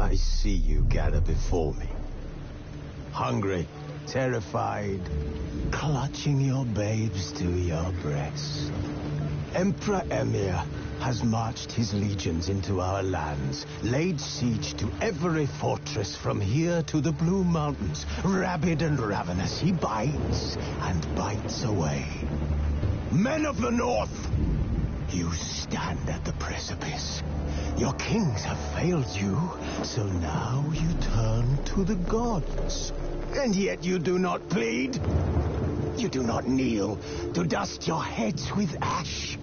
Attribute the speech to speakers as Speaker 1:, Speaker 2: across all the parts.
Speaker 1: I see you gather before me. Hungry, terrified, clutching your babes to your breast. Emperor Emir has marched his legions into our lands, laid siege to every fortress from here to the Blue Mountains. Rabid and ravenous, he bites and bites away. Men of the North, you stand at the precipice. Your kings have failed you, so now you turn to the gods. And yet you do not plead. You do not kneel to dust your heads with ash.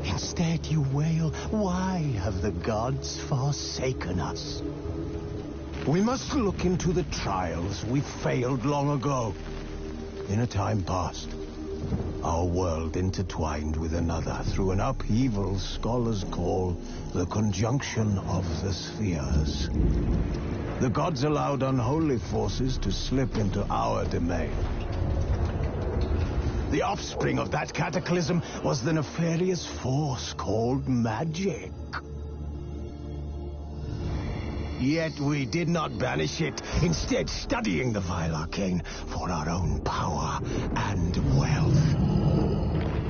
Speaker 1: Instead you wail, why have the gods forsaken us? We must look into the trials we failed long ago. In a time past, our world intertwined with another through an upheaval scholars call the conjunction of the spheres. The gods allowed unholy forces to slip into our domain. The offspring of that cataclysm was the nefarious force called magic. Yet we did not banish it, instead studying the vile arcane for our own power and wealth.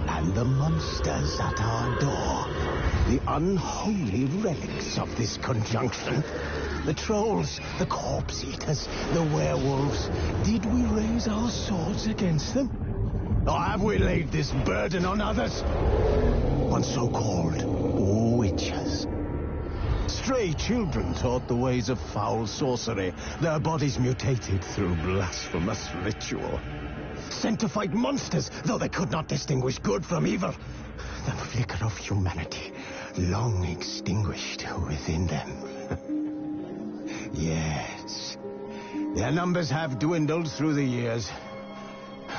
Speaker 1: And the monsters at our door, the unholy relics of this conjunction, the trolls, the corpse eaters, the werewolves, did we raise our swords against them? Or have we laid this burden on others? On so-called witches. Stray children taught the ways of foul sorcery, their bodies mutated through blasphemous ritual. Sent to fight monsters, though they could not distinguish good from evil. The flicker of humanity, long extinguished within them. Yes, their numbers have dwindled through the years.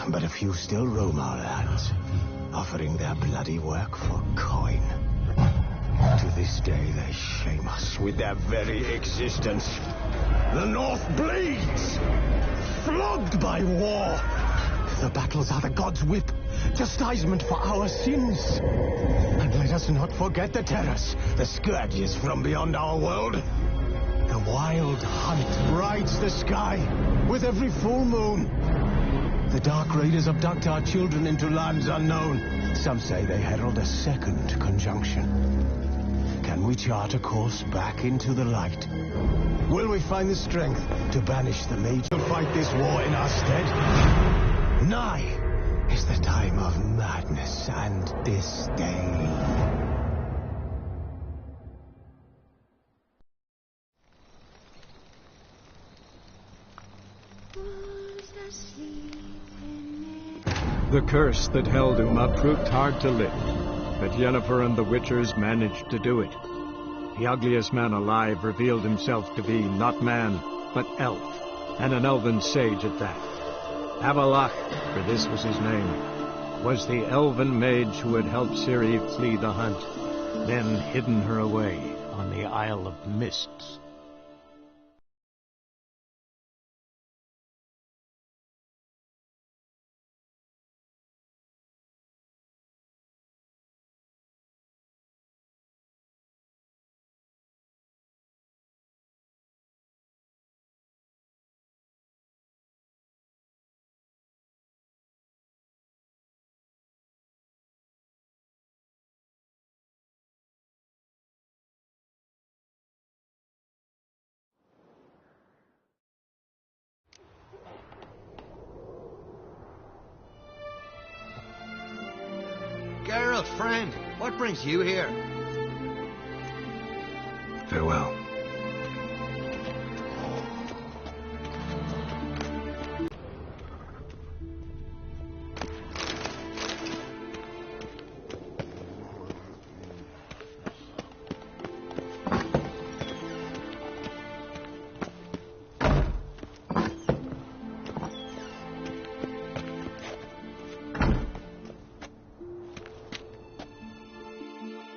Speaker 1: But a few still roam our lands, offering their bloody work for coin. To this day, they shame us with their very existence. The North bleeds, flogged by war. The battles are the gods' whip, chastisement for our sins. And let us not forget the terrors, the scourges from beyond our world. The wild hunt rides the sky with every full moon. The Dark Raiders abduct our children into lands unknown. Some say they herald a second conjunction. Can we chart a course back into the light? Will we find the strength to banish the mage to fight this war in our stead? Nigh is the time of madness and disdain.
Speaker 2: The curse that held Uma proved hard to lift, but Yennefer and the Witchers managed to do it. The ugliest man alive revealed himself to be not man, but elf, and an elven sage at that. Avallac'h, for this was his name, was the elven mage who had helped Ciri flee the hunt, then hidden her away on the Isle of Mists.
Speaker 3: Geralt, friend, what brings you here?
Speaker 4: Farewell.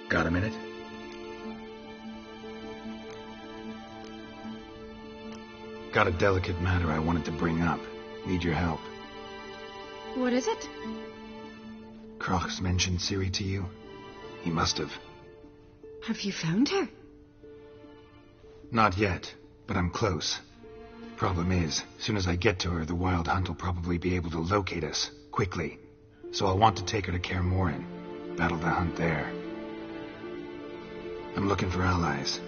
Speaker 4: Got a minute? Got a delicate matter I wanted to bring up. Need your help.
Speaker 5: What is it?
Speaker 4: Crach's mentioned Ciri to you? He must have.
Speaker 5: Have you found her?
Speaker 4: Not yet, but I'm close. Problem is, as soon as I get to her, the Wild Hunt will probably be able to locate us, quickly. So I'll want to take her to Kaer Morhen, battle the hunt there. I'm looking for allies.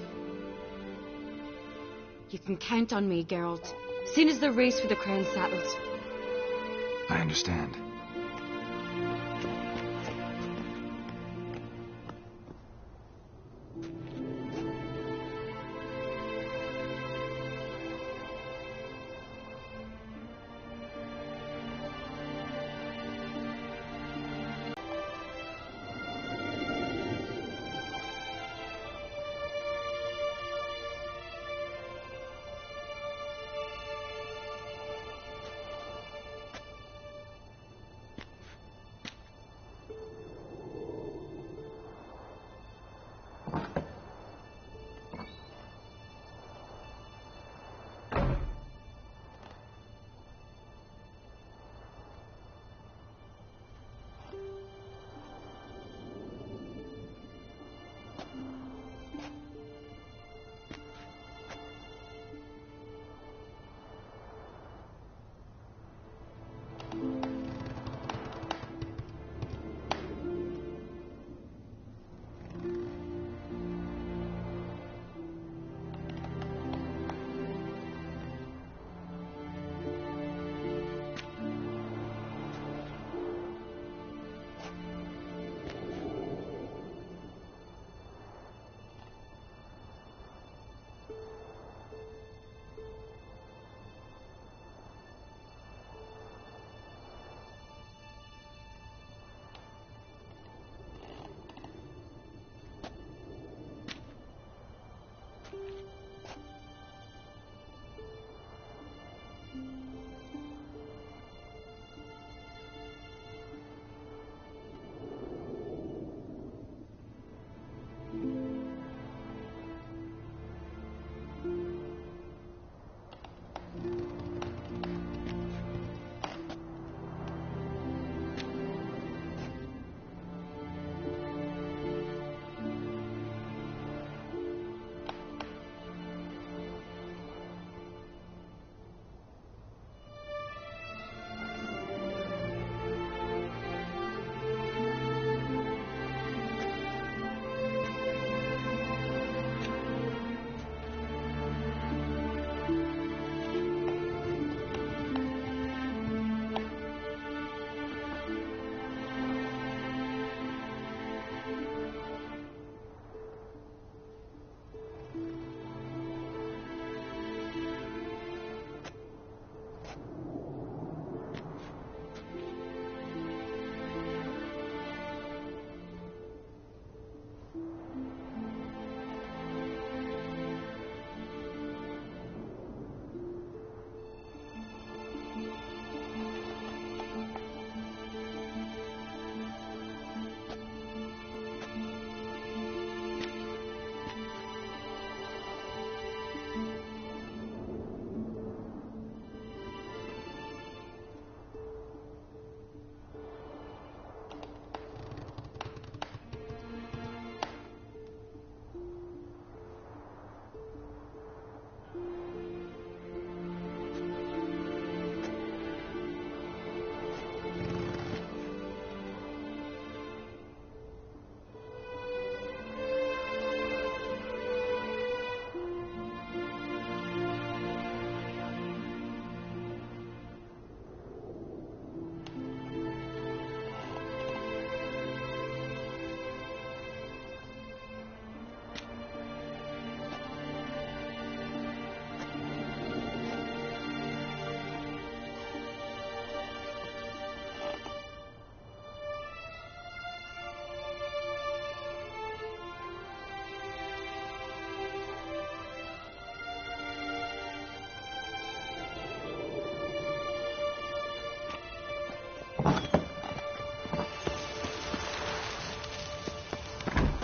Speaker 5: You can count on me, Geralt. Soon as the race for the crown settles.
Speaker 4: I understand.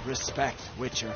Speaker 6: Respect, Witcher.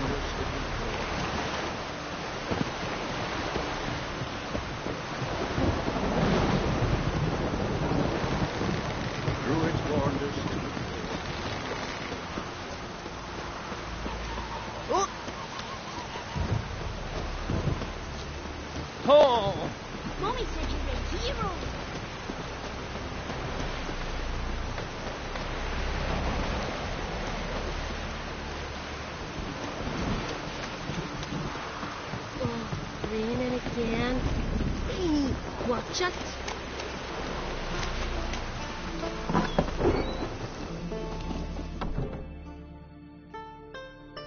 Speaker 6: wanders to behold. Druids wanders to behold. Oh!
Speaker 7: Mommy said you're a hero. Oh, raining again. Hey, watch it.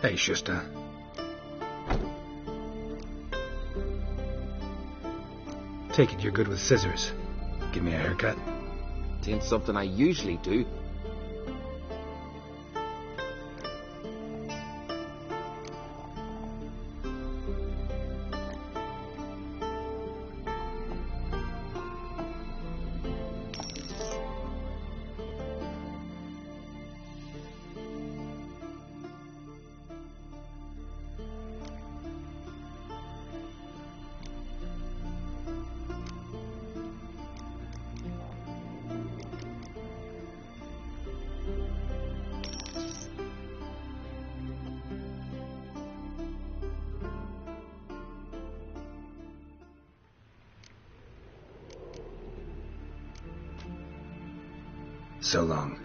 Speaker 4: Hey, Shusta. Take it you're good with scissors. Give me a haircut.
Speaker 8: It ain't something I usually do.
Speaker 4: So long.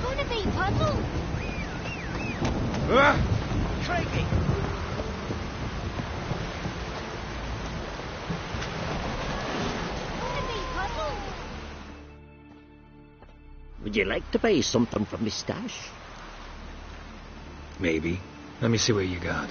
Speaker 7: Gonna be puzzle.
Speaker 6: Crikey!
Speaker 7: Gonna be puzzle.
Speaker 9: Would you like to buy something from me stash?
Speaker 4: Maybe. Let me see what you got.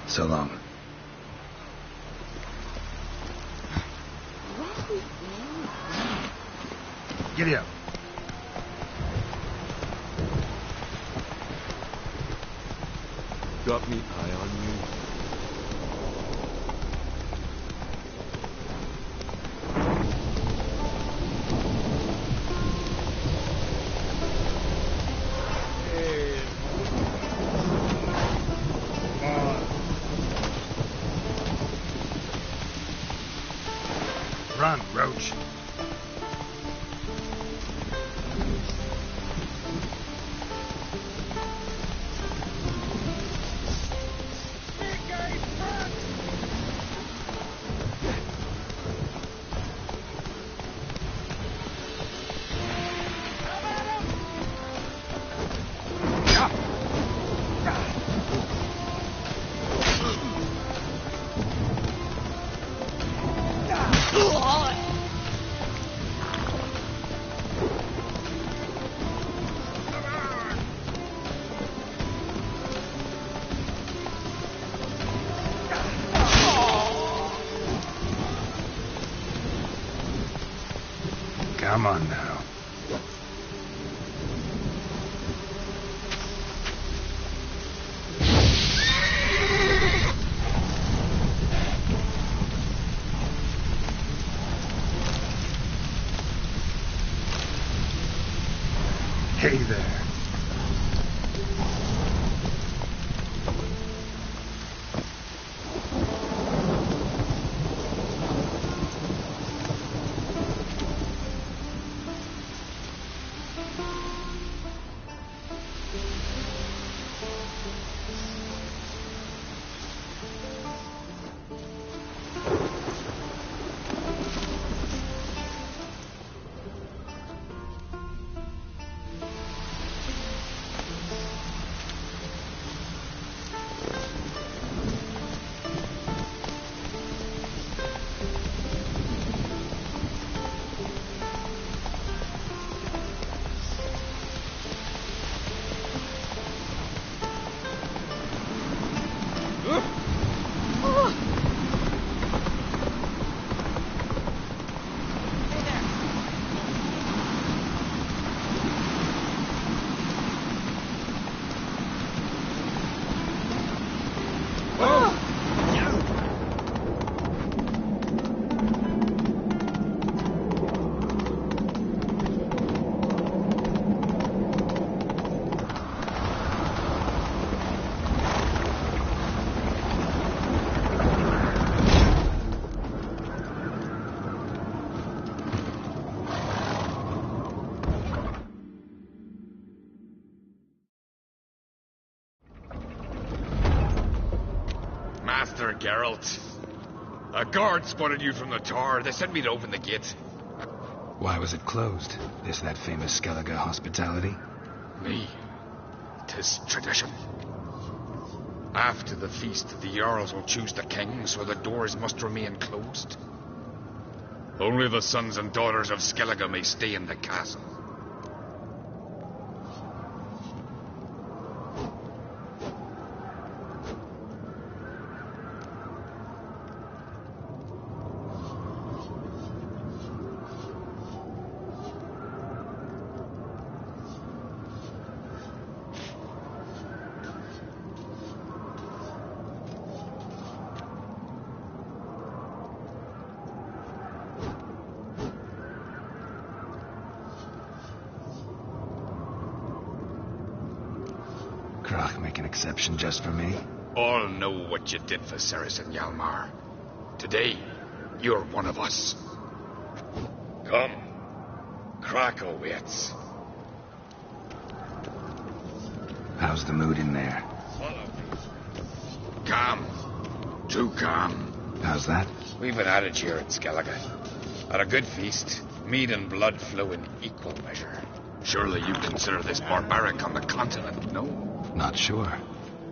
Speaker 4: So long. Giddy up.
Speaker 6: Got me eye on you.
Speaker 4: Run, Roach. Come on now. Hey there.
Speaker 10: Master Geralt. A guard spotted you from the tower. They sent me to open the gate.
Speaker 4: Why was it closed? Is that famous Skellige hospitality?
Speaker 10: Me. 'Tis tradition. After the feast, the Jarls will choose the king, so the doors must remain closed. Only the sons and daughters of Skellige may stay in the castle.
Speaker 4: Crach make an exception just for me?
Speaker 10: All know what you did for Saracen Hjalmar. Today, you're one of us. Come. Crach waits.
Speaker 4: How's the mood in there?
Speaker 10: Calm. Too calm.
Speaker 4: How's that?
Speaker 10: We've an adage here at Skellige. At a good feast, mead and blood flow in equal measure. Surely you consider this barbaric on the continent, no?
Speaker 4: Not sure.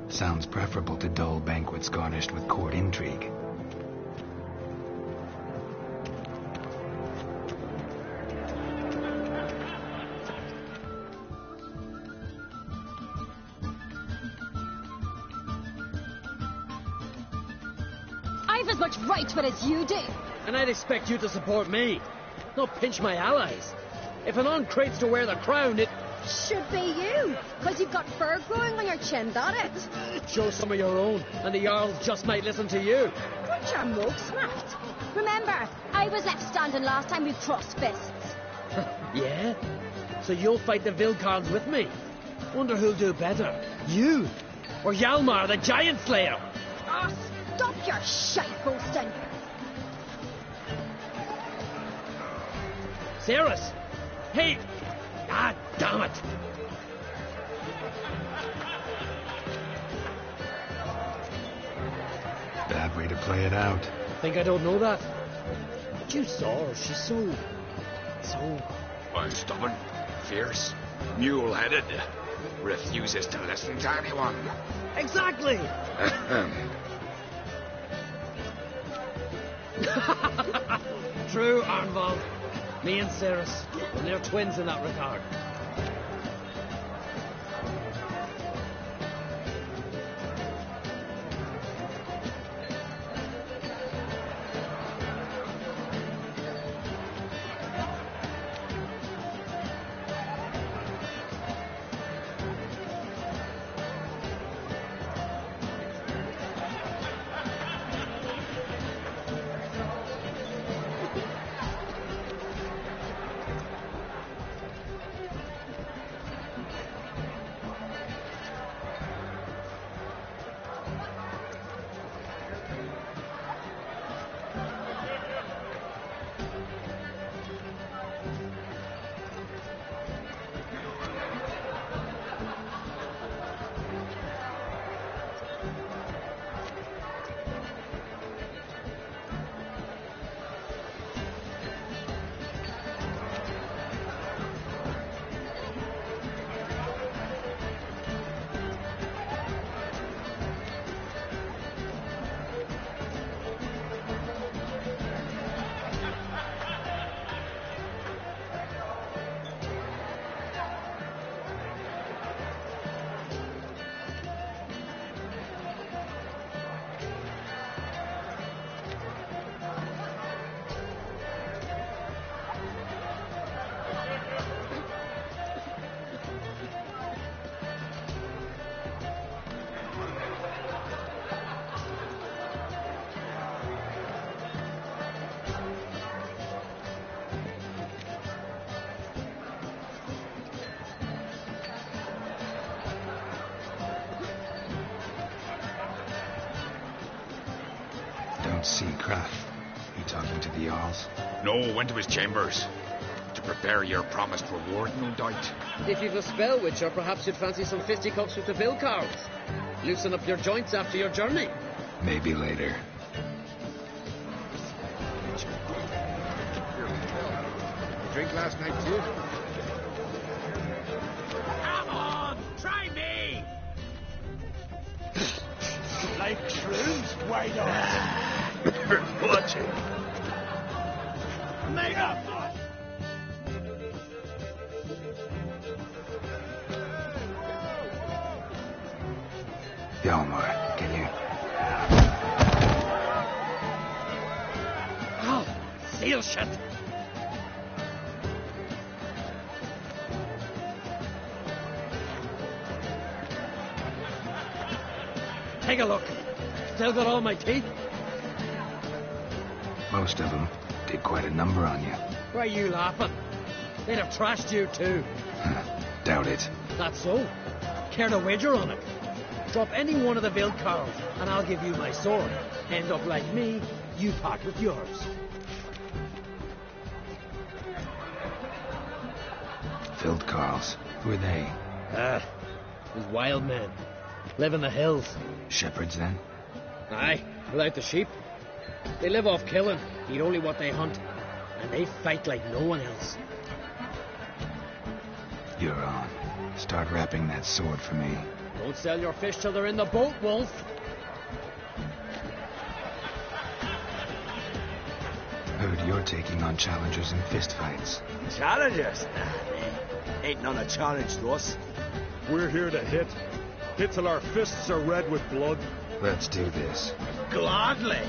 Speaker 4: Sounds preferable to dull banquets garnished with court intrigue.
Speaker 5: I've as much right to it as you do.
Speaker 6: And I'd expect you to support me, not pinch my allies. If an uncrate's to wear the crown, it
Speaker 7: should be you, because you've got fur growing on your chin, that it?
Speaker 6: Show some of your own, and the Jarls just might listen to you.
Speaker 7: Got your mug smacked.
Speaker 5: Remember, I was left standing last time we crossed fists.
Speaker 6: Yeah? So you'll fight the Vilcons with me? Wonder who'll do better, you or Hjalmar the Giant Slayer?
Speaker 7: Oh, stop your shite boasting.
Speaker 6: Cerys! Hey! Ah, damn it!
Speaker 4: Bad way to play it out.
Speaker 6: Think I don't know that? But you saw her. She's so...
Speaker 10: Stubborn, fierce, mule-headed. Refuses to listen to anyone.
Speaker 6: Exactly! True, Arnvald. Me and Cerys. And they're twins in that regard.
Speaker 4: Don't see Krath. He talking to the Jarls?
Speaker 10: No, went to his chambers. To prepare your promised reward, no doubt.
Speaker 6: If you've a spell, Witcher, perhaps you'd fancy some fisticuffs with the Vilcarls. Loosen up your joints after your journey.
Speaker 4: Maybe later.
Speaker 3: Drink last night, too?
Speaker 11: Come on! Try me! Like shrooms? Why not?
Speaker 10: Watch it.
Speaker 11: Make up!
Speaker 4: Hjalmar, can you...
Speaker 6: Oh, seal shut! Take a look. Still got all my teeth?
Speaker 4: Most of them did quite a number on you.
Speaker 6: Why are you laughing? They'd have trashed you too.
Speaker 4: Doubt it.
Speaker 6: That's so. Care to wager on it? Drop any one of the Vilcarls, and I'll give you my sword. End up like me, you part with yours.
Speaker 4: Vilcarls. Who are they?
Speaker 6: These wild men. Live in the hills.
Speaker 4: Shepherds, then?
Speaker 6: Aye, without the sheep. They live off killing, eat only what they hunt, and they fight like no one else.
Speaker 4: You're on. Start wrapping that sword for me.
Speaker 6: Don't sell your fish till they're in the boat, Wolf.
Speaker 4: Heard you're taking on challengers in fistfights.
Speaker 11: Challengers? Ain't none a challenge to us.
Speaker 2: We're here to hit. Hit till our fists are red with blood.
Speaker 4: Let's do this.
Speaker 11: Gladly.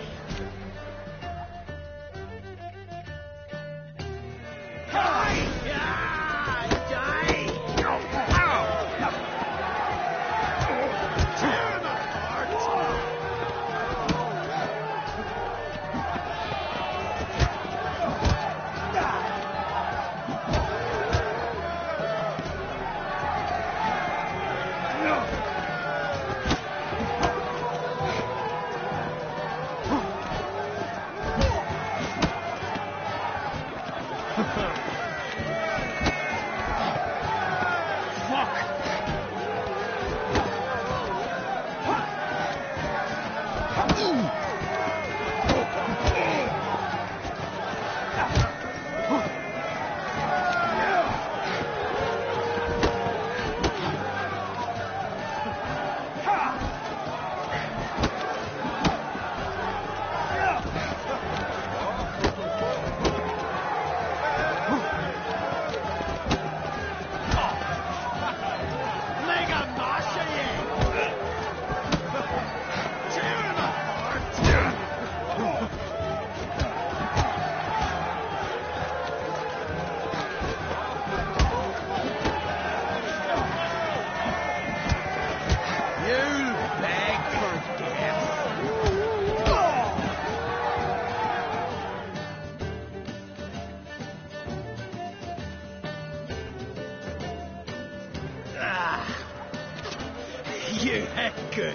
Speaker 1: Good.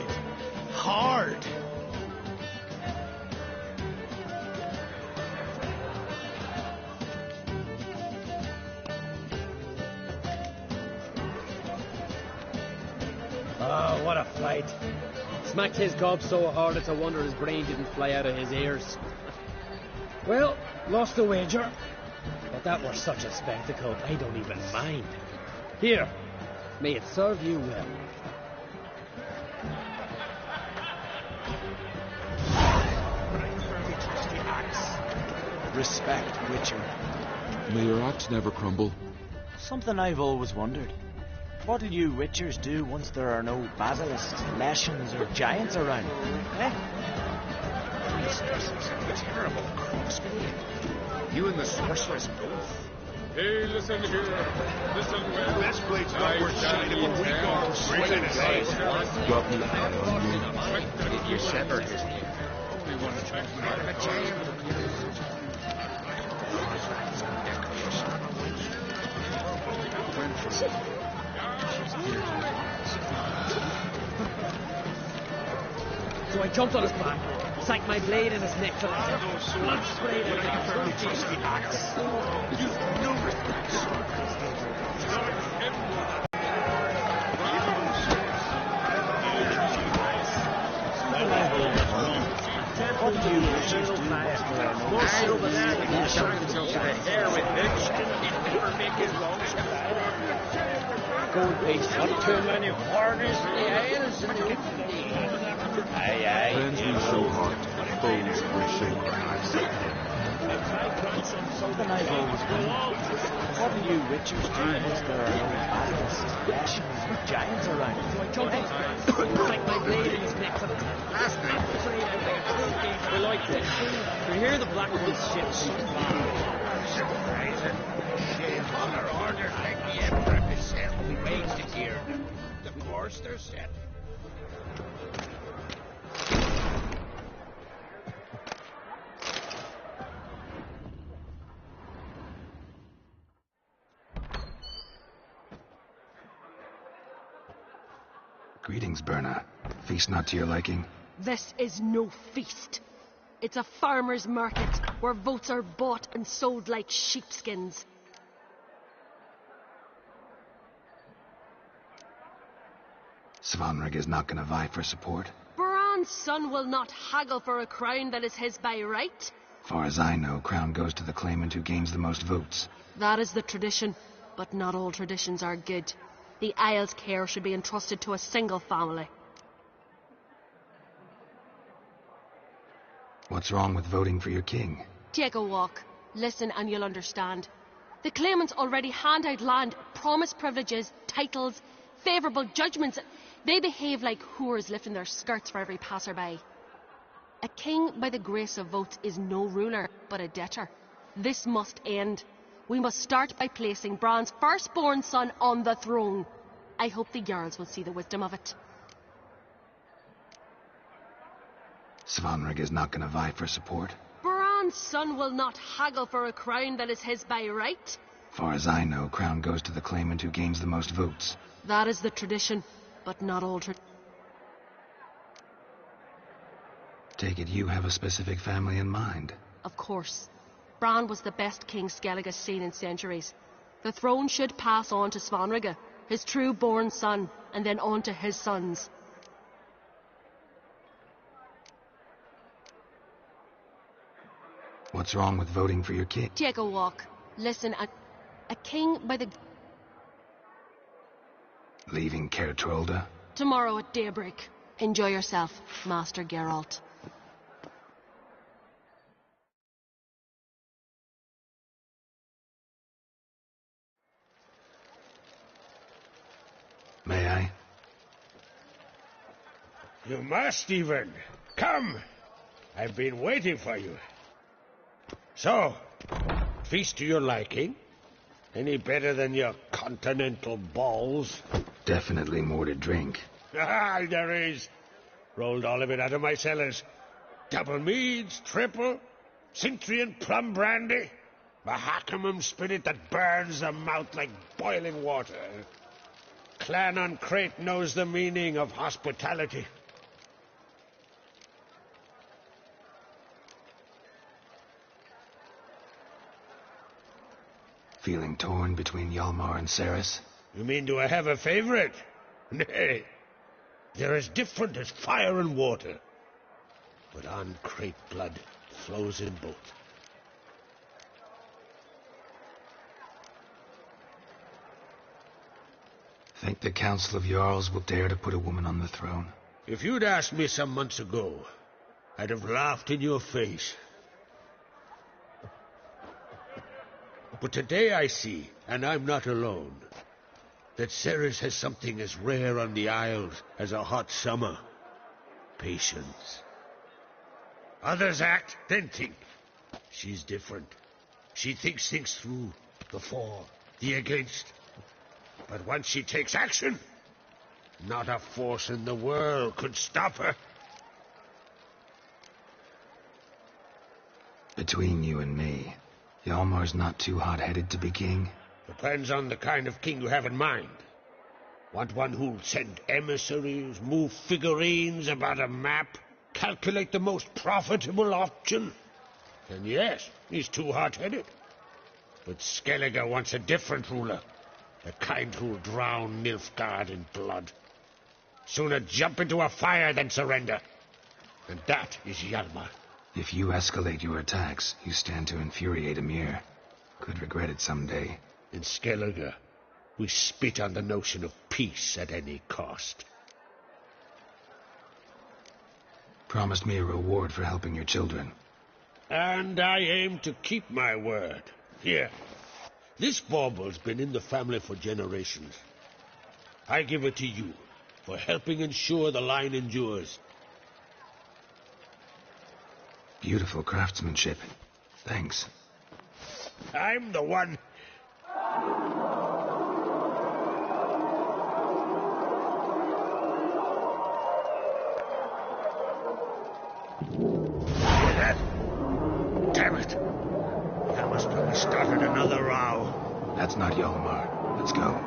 Speaker 1: Hard.
Speaker 6: Oh, what a fight. Smacked his gob so hard it's a wonder his brain didn't fly out of his ears. Well, lost the wager. But that was such a spectacle, I don't even mind. Here, may it serve you well.
Speaker 12: Respect, Witcher.
Speaker 13: May your axe never crumble.
Speaker 12: Something I've always wondered. What'll you Witchers do once there are no basilisks, leshens, or giants around? Eh?
Speaker 10: A terrible crossbreed. You and the sorceress both.
Speaker 14: Hey, listen here. Listen well.
Speaker 10: This blade's not worth shining a week off.
Speaker 13: Got me eye on you.
Speaker 10: If you sever his ear, only one out of a jail.
Speaker 6: So I jumped on his back, sank my blade in his neck till his blood sprayed out like a firm trusty axe.
Speaker 10: You've no regrets.
Speaker 12: What do you Witchers do once there are no
Speaker 10: I over there
Speaker 12: basilisks,
Speaker 10: can shine
Speaker 12: leshens,
Speaker 10: till
Speaker 12: or
Speaker 10: the
Speaker 12: giants
Speaker 10: hair with
Speaker 12: around?
Speaker 10: bitch. Never make his wrong
Speaker 6: Gold base,
Speaker 11: Not too many foreigners in the Isles in the Aye,
Speaker 13: Cleanse me so hot, bones will shake when I sit here.
Speaker 12: Something I've always wondered. What'll you Witchers do once there are no basilisks, leshens, or giants around?
Speaker 6: So I jumped on his back, sank my blade in his neck till his
Speaker 10: Last night,
Speaker 6: sprayed out like a true gate. We like this. We hear the Black One's ship seems far.
Speaker 10: surprising. Shame on our orders like the Emperor himself. We wait to hear them. Of course they're set.
Speaker 4: Greetings, Berna. Feast not to your liking?
Speaker 5: This is no feast. It's a farmer's market where votes are bought and sold like sheepskins.
Speaker 4: Svanrig is not going to vie for support.
Speaker 5: Bran's son will not haggle for a crown that is his by right.
Speaker 4: Far as I know, crown goes to the claimant who gains the most votes.
Speaker 5: That is the tradition, but not all traditions are good. The Isle's care should be entrusted to a single family.
Speaker 4: What's wrong with voting for your king?
Speaker 5: Take a walk. Listen and you'll understand. The claimants already hand out land, promise privileges, titles, favourable judgments. They behave like whores lifting their skirts for every passerby. A king by the grace of votes is no ruler, but a debtor. This must end. We must start by placing Bran's firstborn son on the throne. I hope the Jarls will see the wisdom of it.
Speaker 4: Svanrig is not going to vie for support.
Speaker 5: Bran's son will not haggle for a crown that is his by right.
Speaker 4: Far as I know, crown goes to the claimant who gains the most votes.
Speaker 5: That is the tradition, but not all tradition.
Speaker 4: Take it you have a specific family in mind.
Speaker 5: Of course. Bran was the best king Skellig has seen in centuries. The throne should pass on to Svanrig, his true-born son, and then on to his sons.
Speaker 4: What's wrong with voting for your king?
Speaker 5: Take a walk. Listen, a king by the...
Speaker 4: Leaving Caer Trolda?
Speaker 5: Tomorrow at daybreak. Enjoy yourself, Master Geralt.
Speaker 4: May I?
Speaker 14: You must, even. Come. I've been waiting for you. So, feast to your liking? Any better than your continental balls?
Speaker 4: Definitely more to drink.
Speaker 14: Ah, there is. Rolled all of it out of my cellars. Double meads, triple, Cintrian plum brandy, Mahakimum spirit that burns the mouth like boiling water. clan on Crete knows the meaning of hospitality.
Speaker 4: Feeling torn between Hjalmar and Cerys?
Speaker 14: You mean, do I have a favorite? Nay. They're as different as fire and water. But on Crete blood flows in both.
Speaker 4: Think the Council of Jarls will dare to put a woman on the throne?
Speaker 14: If you'd asked me some months ago, I'd have laughed in your face. But today I see, and I'm not alone, that Cerys has something as rare on the Isles as a hot summer. Patience. Others act, then think. She's different. She thinks things through, the for, the against. But once she takes action, not a force in the world could stop her.
Speaker 4: Between you and me, Hjalmar's not too hot-headed to be king?
Speaker 14: Depends on the kind of king you have in mind. Want one who'll send emissaries, move figurines about a map, calculate the most profitable option? Then yes, he's too hot-headed. But Skellige wants a different ruler. The kind who'll drown Nilfgaard in blood. Sooner jump into a fire than surrender. And that is Hjalmar.
Speaker 4: If you escalate your attacks, you stand to infuriate Emhyr. Could regret it someday.
Speaker 14: In Skellige, we spit on the notion of peace at any cost.
Speaker 4: Promised me a reward for helping your children.
Speaker 14: And I aim to keep my word. Here. This bauble's been in the family for generations. I give it to you for helping ensure the line endures.
Speaker 4: Beautiful craftsmanship. Thanks.
Speaker 14: I'm the one. Hear that? Damn it. That must have started another row.
Speaker 4: That's not Hjalmar. Let's go.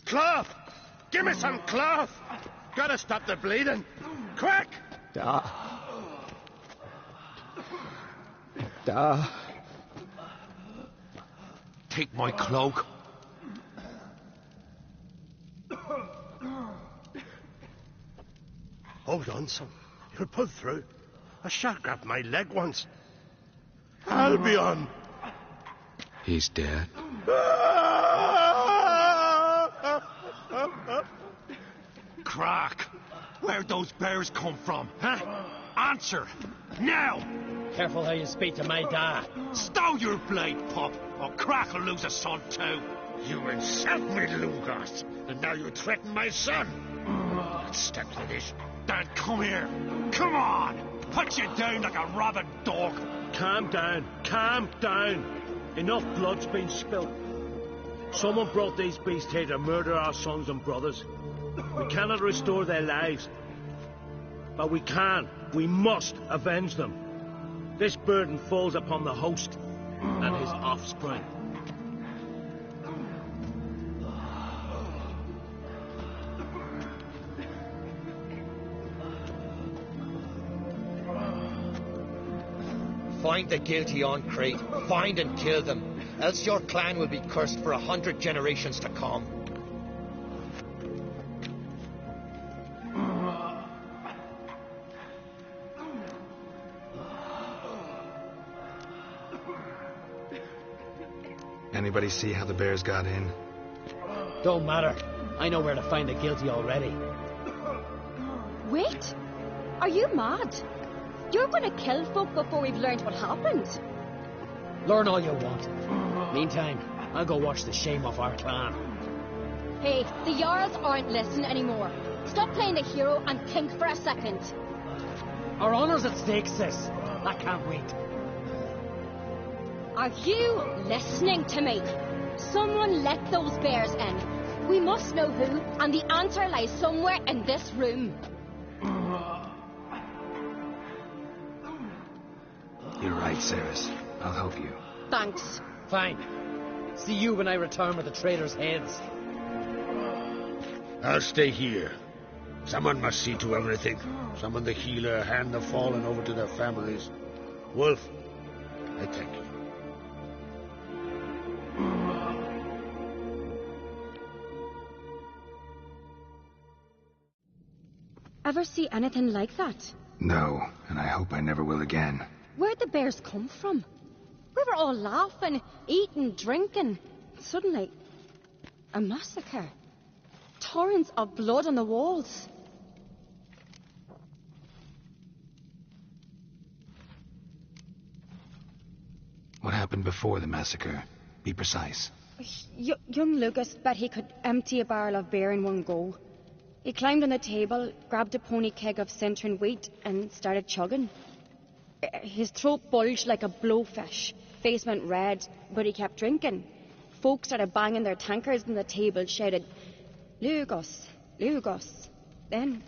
Speaker 14: Cloth! Give me some cloth! Gotta stop the bleeding. Quick!
Speaker 2: Da.
Speaker 3: Take my cloak.
Speaker 14: Hold on, son. You'll pull through. A shark grabbed my leg once. Albion!
Speaker 3: He's dead. Crack! Where'd those bears come from, huh? Answer! Now!
Speaker 6: Careful how you speak to my dad.
Speaker 3: Stow your blade, pup, or Crack will lose a son too.
Speaker 14: You insult me, Lugos, and now you threaten my son. Let's step to this.
Speaker 3: Dad, come here. Come on! Put you down like a rabid dog.
Speaker 6: Calm down. Calm down. Enough blood's been spilt. Someone brought these beasts here to murder our sons and brothers.
Speaker 12: We cannot restore their lives. But we must avenge them. This burden falls upon the host and his offspring.
Speaker 15: Find the guilty on Crete. Find and kill them. Else your clan will be cursed for 100 generations to come.
Speaker 4: Anybody see how the bears got in?
Speaker 6: Don't matter. I know where to find the guilty already.
Speaker 7: Wait! Are you mad? You're gonna kill folk before we've learned what happened.
Speaker 6: Learn all you want. Meantime, I'll go watch the shame off our clan.
Speaker 7: Hey, the Jarls aren't listening anymore. Stop playing the hero and think for a second.
Speaker 6: Our honor's at stake, sis. That can't wait.
Speaker 7: Are you listening to me? Someone let those bears in. We must know who, and the answer lies somewhere in this room.
Speaker 4: You're right, Cerys. I'll help you.
Speaker 7: Thanks.
Speaker 6: Fine. See you when I return with the traitors' heads.
Speaker 14: I'll stay here. Someone must see to everything. Summon the healer, hand the fallen over to their families. Wolf, I thank you.
Speaker 7: Ever see anything like that?
Speaker 4: No, and I hope I never will again.
Speaker 7: Where'd the bears come from? We were all laughing, eating, drinking. Suddenly, a massacre. Torrents of blood on the walls.
Speaker 4: What happened before the massacre? Be precise.
Speaker 7: Young Lucas bet he could empty a barrel of beer in one go. He climbed on the table, grabbed a pony keg of Centron wheat, and started chugging. His throat bulged like a blowfish. Face went red, but he kept drinking. Folks started banging their tankards on the table, shouted, "Lugos, Lugos." Then,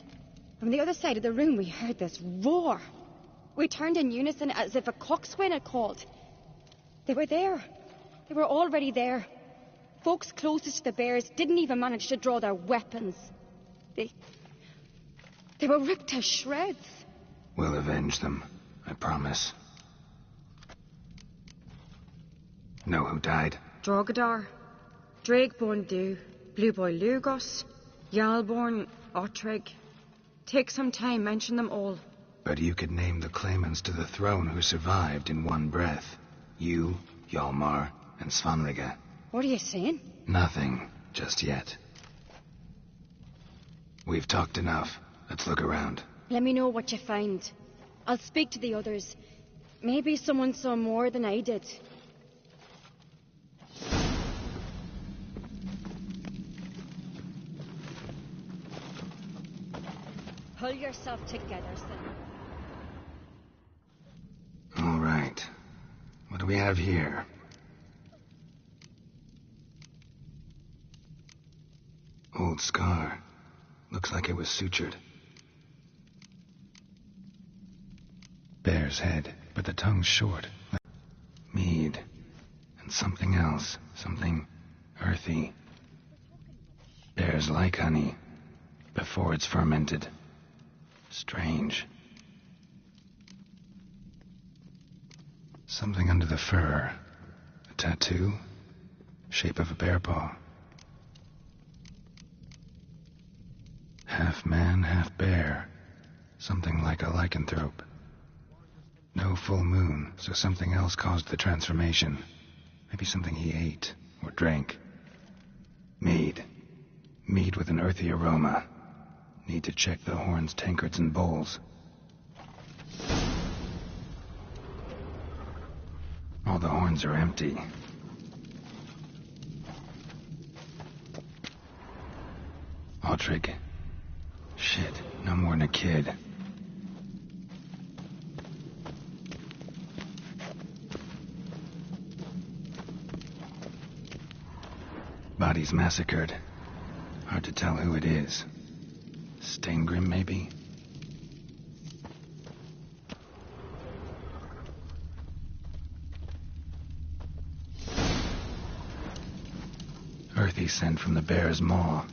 Speaker 7: from the other side of the room, we heard this roar. We turned in unison as if a coxswain had called. They were there. They were already there. Folks closest to the bears didn't even manage to draw their weapons. They were ripped to shreds.
Speaker 4: We'll avenge them, I promise. Know who died?
Speaker 7: Drogadar, Drakeborn Du, Blue Boy Lugos, Yalborn, Ottrig. Take some time, mention them all.
Speaker 4: But you could name the claimants to the throne who survived in one breath. You, Hjalmar, and Svanrige.
Speaker 7: What are you saying?
Speaker 4: Nothing, just yet. We've talked enough. Let's look around.
Speaker 7: Let me know what you find. I'll speak to the others. Maybe someone saw more than I did. Pull yourself together, son.
Speaker 4: All right. What do we have here? Old scar. Looks like it was sutured. Bear's head, but the tongue's short. Mead. And something else. Something earthy. Bears like honey. Before it's fermented. Strange. Something under the fur. A tattoo. Shape of a bear paw. Half man, half bear. Something like a lycanthrope. No full moon, so something else caused the transformation. Maybe something he ate or drank. Mead. Mead with an earthy aroma. Need to check the horns, tankards, and bowls. All the horns are empty. Ottrig. Shit, no more than a kid. Bodies massacred. Hard to tell who it is. Steingrim, maybe? Earthy scent from the bear's maw.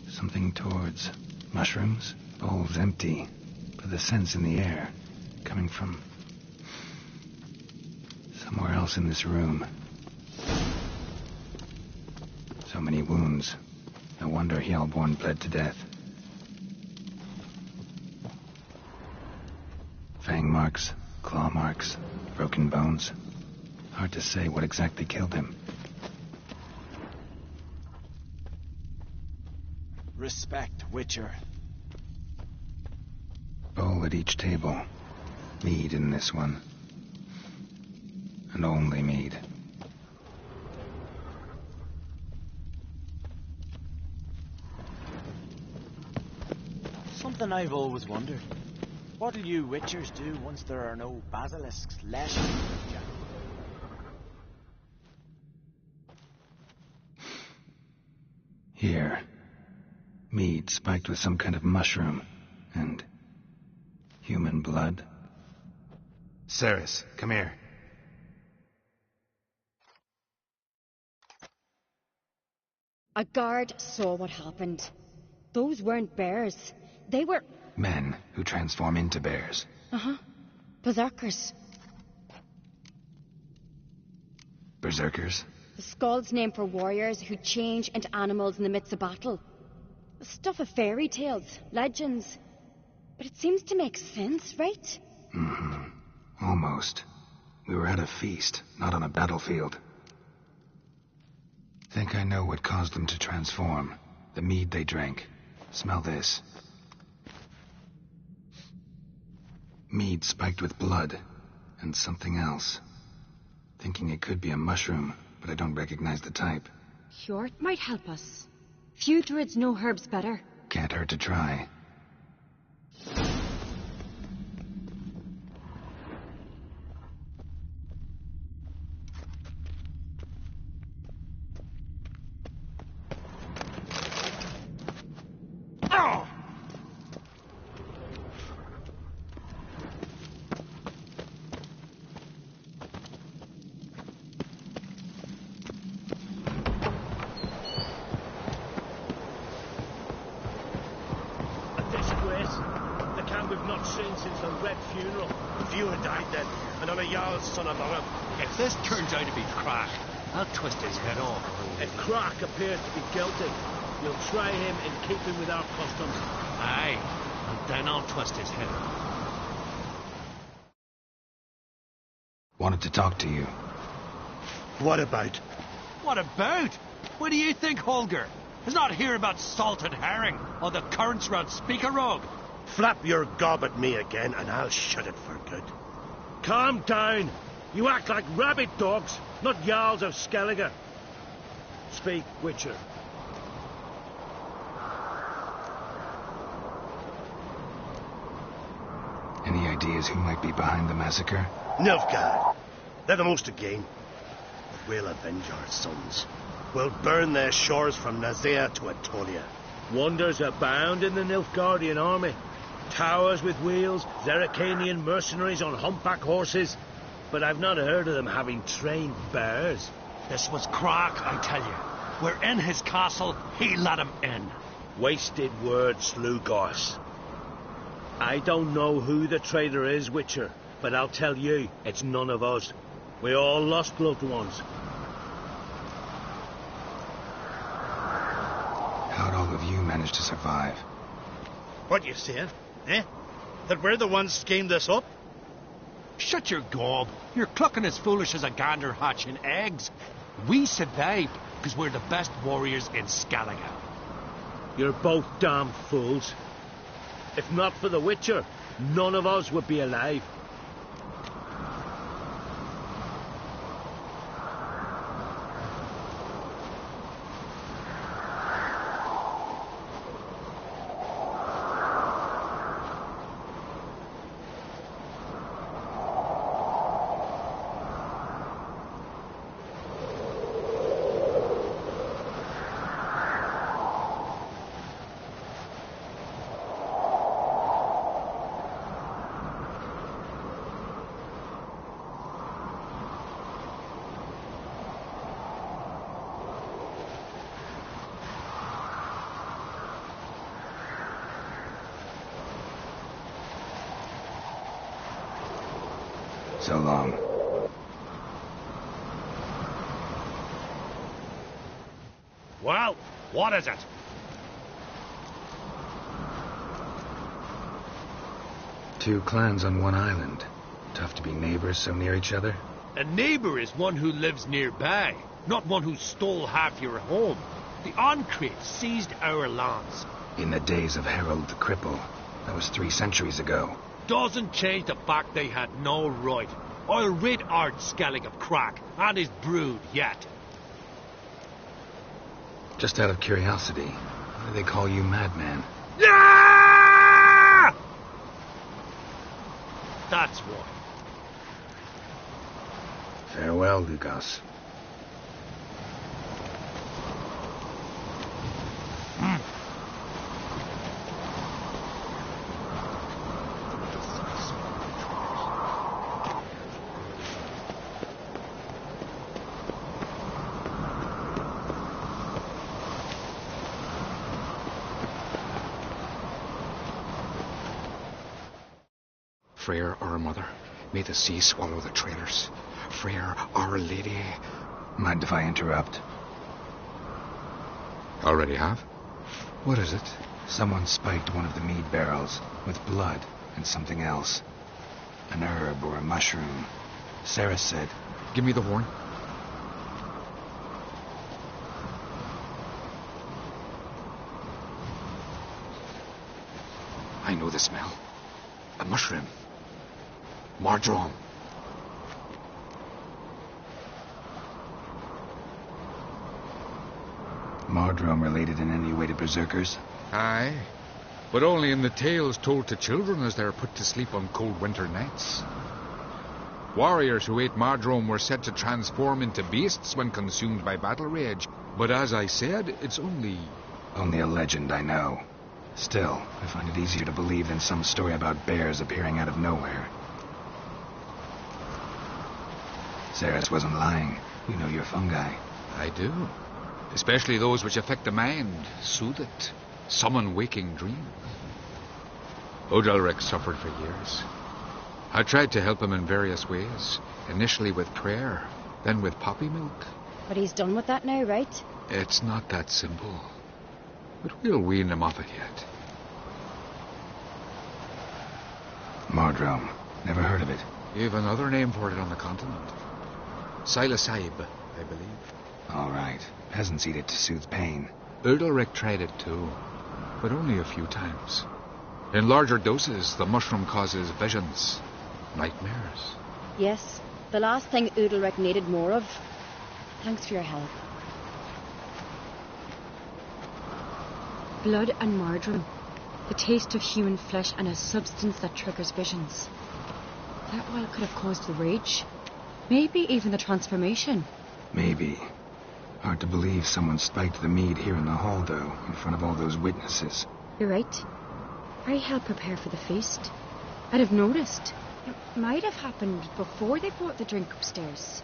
Speaker 4: Something towards mushrooms. Bowl's empty, but the scent's in the air. Coming from somewhere else in this room. So many wounds. No wonder Hjalborn bled to death. Fang marks, claw marks, broken bones. Hard to say what exactly killed him.
Speaker 16: Respect, Witcher.
Speaker 4: Bowl at each table. Mead in this one. And only mead.
Speaker 16: Something I've always wondered. What'll you Witchers do once there are no basilisks lashing at you?
Speaker 4: Here. Mead spiked with some kind of mushroom. And human blood.
Speaker 17: Cerys, come here.
Speaker 7: A guard saw what happened. Those weren't bears. They were...
Speaker 4: Men who transform into bears.
Speaker 7: Uh-huh. Berserkers.
Speaker 4: Berserkers?
Speaker 7: The Skald's name for warriors who change into animals in the midst of battle. The stuff of fairy tales, legends. But it seems to make sense, right?
Speaker 4: Mm-hmm. Almost. We were at a feast, not on a battlefield. Think I know what caused them to transform. The mead they drank. Smell this. Mead spiked with blood. And something else. Thinking it could be a mushroom, but I don't recognize the type.
Speaker 7: Hjort might help us. Few druids know herbs better.
Speaker 4: Can't hurt to try.
Speaker 3: If this turns out to be Crack, I'll twist his head off.
Speaker 12: If Crack appears to be guilty, you'll try him in keeping with our customs.
Speaker 3: Aye, and then I'll twist his head off.
Speaker 4: Wanted to talk to you.
Speaker 14: What about?
Speaker 3: What about? What do you think, Holger? Is not here about salted herring or the currents round Speakerog.
Speaker 14: Flap your gob at me again and I'll shut it for good.
Speaker 12: Calm down. You act like rabid dogs, not Jarls of Skellige. Speak, Witcher.
Speaker 4: Any ideas who might be behind the massacre?
Speaker 14: Nilfgaard. They're the most again. But we'll avenge our sons. We'll burn their shores from Nazea to Atolia.
Speaker 12: Wonders abound in the Nilfgaardian army. Towers with wheels, Zerrikanian mercenaries on humpback horses. But I've not heard of them having trained bears.
Speaker 3: This was Crack, I tell you. We're in his castle, he let him in.
Speaker 12: Wasted words, Slugos. I don't know who the traitor is, Witcher, but I'll tell you, it's none of us. We all lost loved ones.
Speaker 4: How'd all of you manage to survive?
Speaker 18: What you saying, eh? That we're the ones schemed this up?
Speaker 3: Shut your gob. You're clucking as foolish as a gander hatching eggs. We survived because we're the best warriors in Skellige.
Speaker 12: You're both damn fools. If not for the Witcher, none of us would be alive.
Speaker 4: So long.
Speaker 14: Well, what is it?
Speaker 4: Two clans on one island. Tough to be neighbors so near each other.
Speaker 3: A neighbour is one who lives nearby, not one who stole half your home. The Ancrate seized our lands.
Speaker 4: In the days of Harold the Cripple. That was 3 centuries ago.
Speaker 3: Doesn't change the fact they had no right. I'll rid Art Skellig of Crack and his brood yet.
Speaker 4: Just out of curiosity, why do they call you Madman?
Speaker 3: Yeah! That's why.
Speaker 4: Farewell, Lugos.
Speaker 10: Freyr, our mother, may the sea swallow the traitors. Freyr, our lady.
Speaker 4: Mind if I interrupt?
Speaker 10: Already have?
Speaker 4: What is it? Someone spiked one of the mead barrels with blood and something else. An herb or a mushroom. Sarah said...
Speaker 10: Give me the horn. I know the smell. A mushroom. Mardrome.
Speaker 4: Mardrome related in any way to berserkers?
Speaker 10: Aye, but only in the tales told to children as they're put to sleep on cold winter nights. Warriors who ate Mardrome were said to transform into beasts when consumed by battle rage. But as I said, it's only...
Speaker 4: Only a legend, I know. Still, I find it easier to believe than some story about bears appearing out of nowhere. Ceres wasn't lying. You know your fungi.
Speaker 10: I do. Especially those which affect the mind, soothe it, summon waking dreams. Odalric suffered for years. I tried to help him in various ways. Initially with prayer, then with poppy milk.
Speaker 7: But he's done with that now, right?
Speaker 10: It's not that simple. But we'll wean him off it yet.
Speaker 4: Mardrome. Never heard of it.
Speaker 10: You have another name for it on the continent. Psilocybe, I believe.
Speaker 4: All right. Peasants eat it to soothe pain.
Speaker 10: Udalric tried it too, but only a few times. In larger doses, the mushroom causes visions, nightmares.
Speaker 7: Yes, the last thing Udalric needed more of. Thanks for your help. Blood and Mardrome. The taste of human flesh and a substance that triggers visions. That well could have caused the rage. Maybe even the transformation.
Speaker 4: Maybe. Hard to believe someone spiked the mead here in the hall, though, in front of all those witnesses.
Speaker 7: You're right. I helped prepare for the feast. I'd have noticed. It might have happened before they brought the drink upstairs.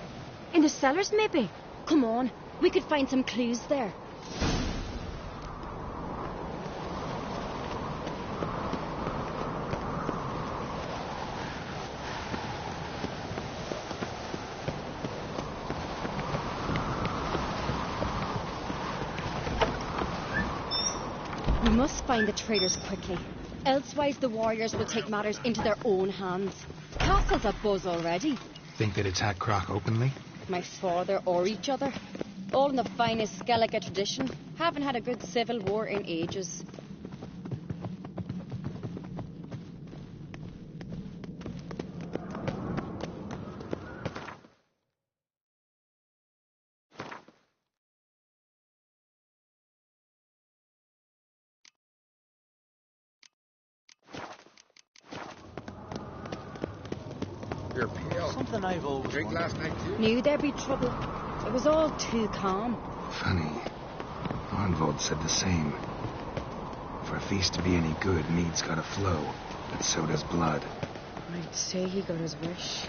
Speaker 7: In the cellars, maybe. Come on, we could find some clues there. We must find the traitors quickly. Elsewise, the warriors will take matters into their own hands. Castle's abuzz already.
Speaker 4: Think they'd attack Croc openly?
Speaker 7: My father or each other. All in the finest Skellige tradition. Haven't had a good civil war in ages.
Speaker 10: You're pale.
Speaker 16: Something I've always
Speaker 10: Drink last night too?
Speaker 7: Knew there'd be trouble. It was all too calm.
Speaker 4: Funny. Arnvold said the same. For a feast to be any good, mead's gotta flow, but so does blood.
Speaker 7: I'd say he got his wish.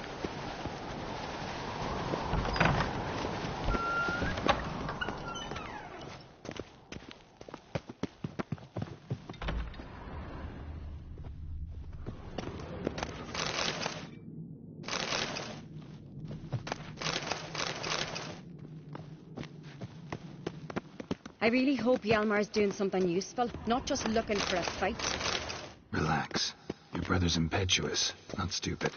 Speaker 7: I really hope Hjalmar's doing something useful, not just looking for a fight.
Speaker 4: Relax. Your brother's impetuous, not stupid.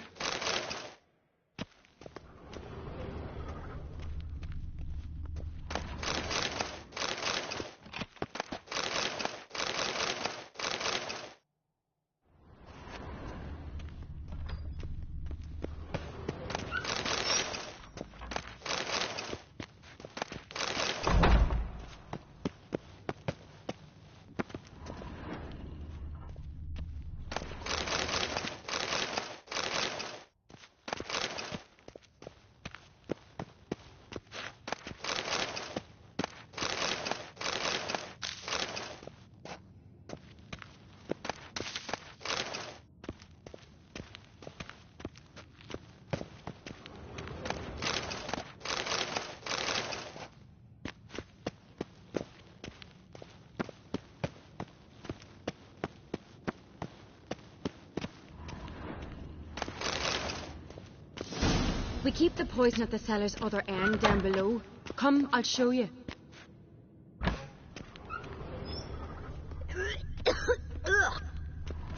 Speaker 7: We keep the poison at the cellar's other end, down below. Come, I'll show you.
Speaker 19: The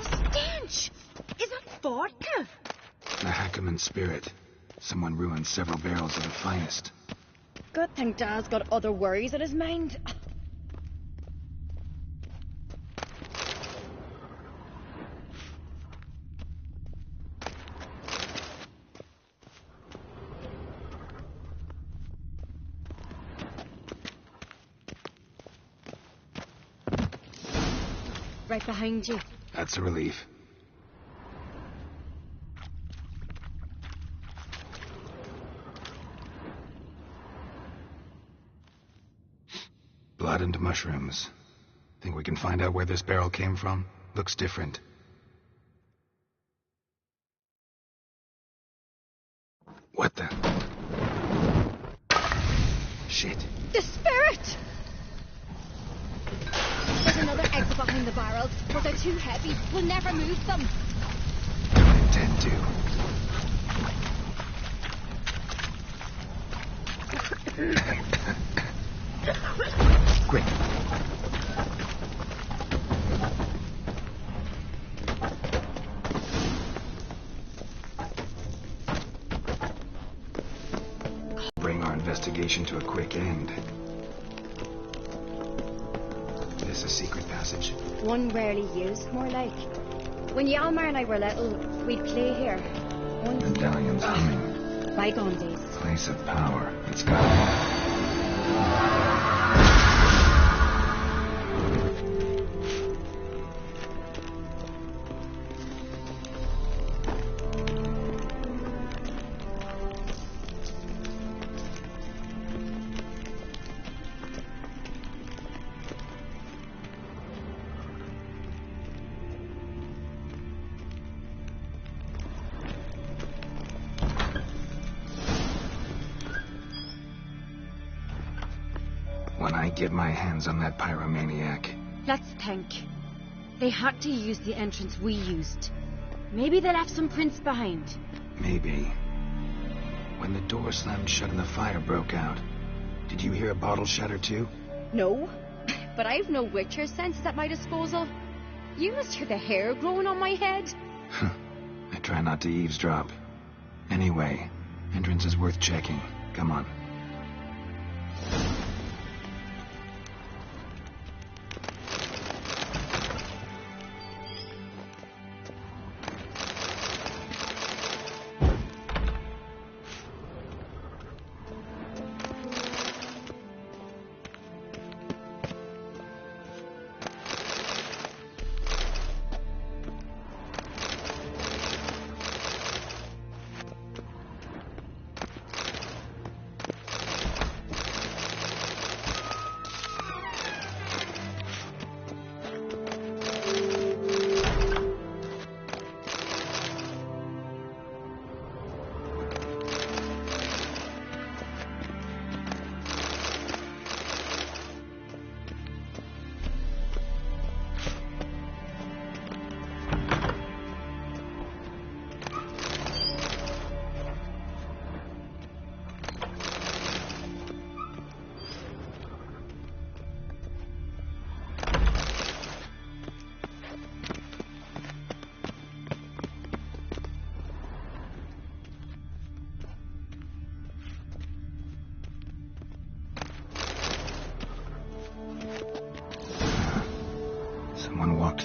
Speaker 19: stench! Is that vodka?
Speaker 4: The Hackerman spirit. Someone ruined several barrels of the finest.
Speaker 7: Good thing Dad's got other worries in his mind. Right behind you.
Speaker 4: That's a relief. Blood and mushrooms. Think we can find out where this barrel came from? Looks different. What the? Shit.
Speaker 7: The spirit! There's another exit behind the barrels, but they're too heavy. We'll never move them.
Speaker 4: Don't intend to. Quick. Bring our investigation to a quick end. This a secret passage?
Speaker 7: One rarely used, more like. When Hjalmar and I were little, we'd play here.
Speaker 4: Medallion's humming.
Speaker 7: Bygone days.
Speaker 4: Place of power. It's got when I get my hands on that pyromaniac.
Speaker 7: Let's think. They had to use the entrance we used. Maybe they left some prints behind.
Speaker 4: Maybe. When the door slammed shut and the fire broke out, did you hear a bottle shatter too?
Speaker 7: No, but I've no Witcher senses at my disposal. You must hear the hair growing on my head.
Speaker 4: I try not to eavesdrop. Anyway, entrance is worth checking. Come on.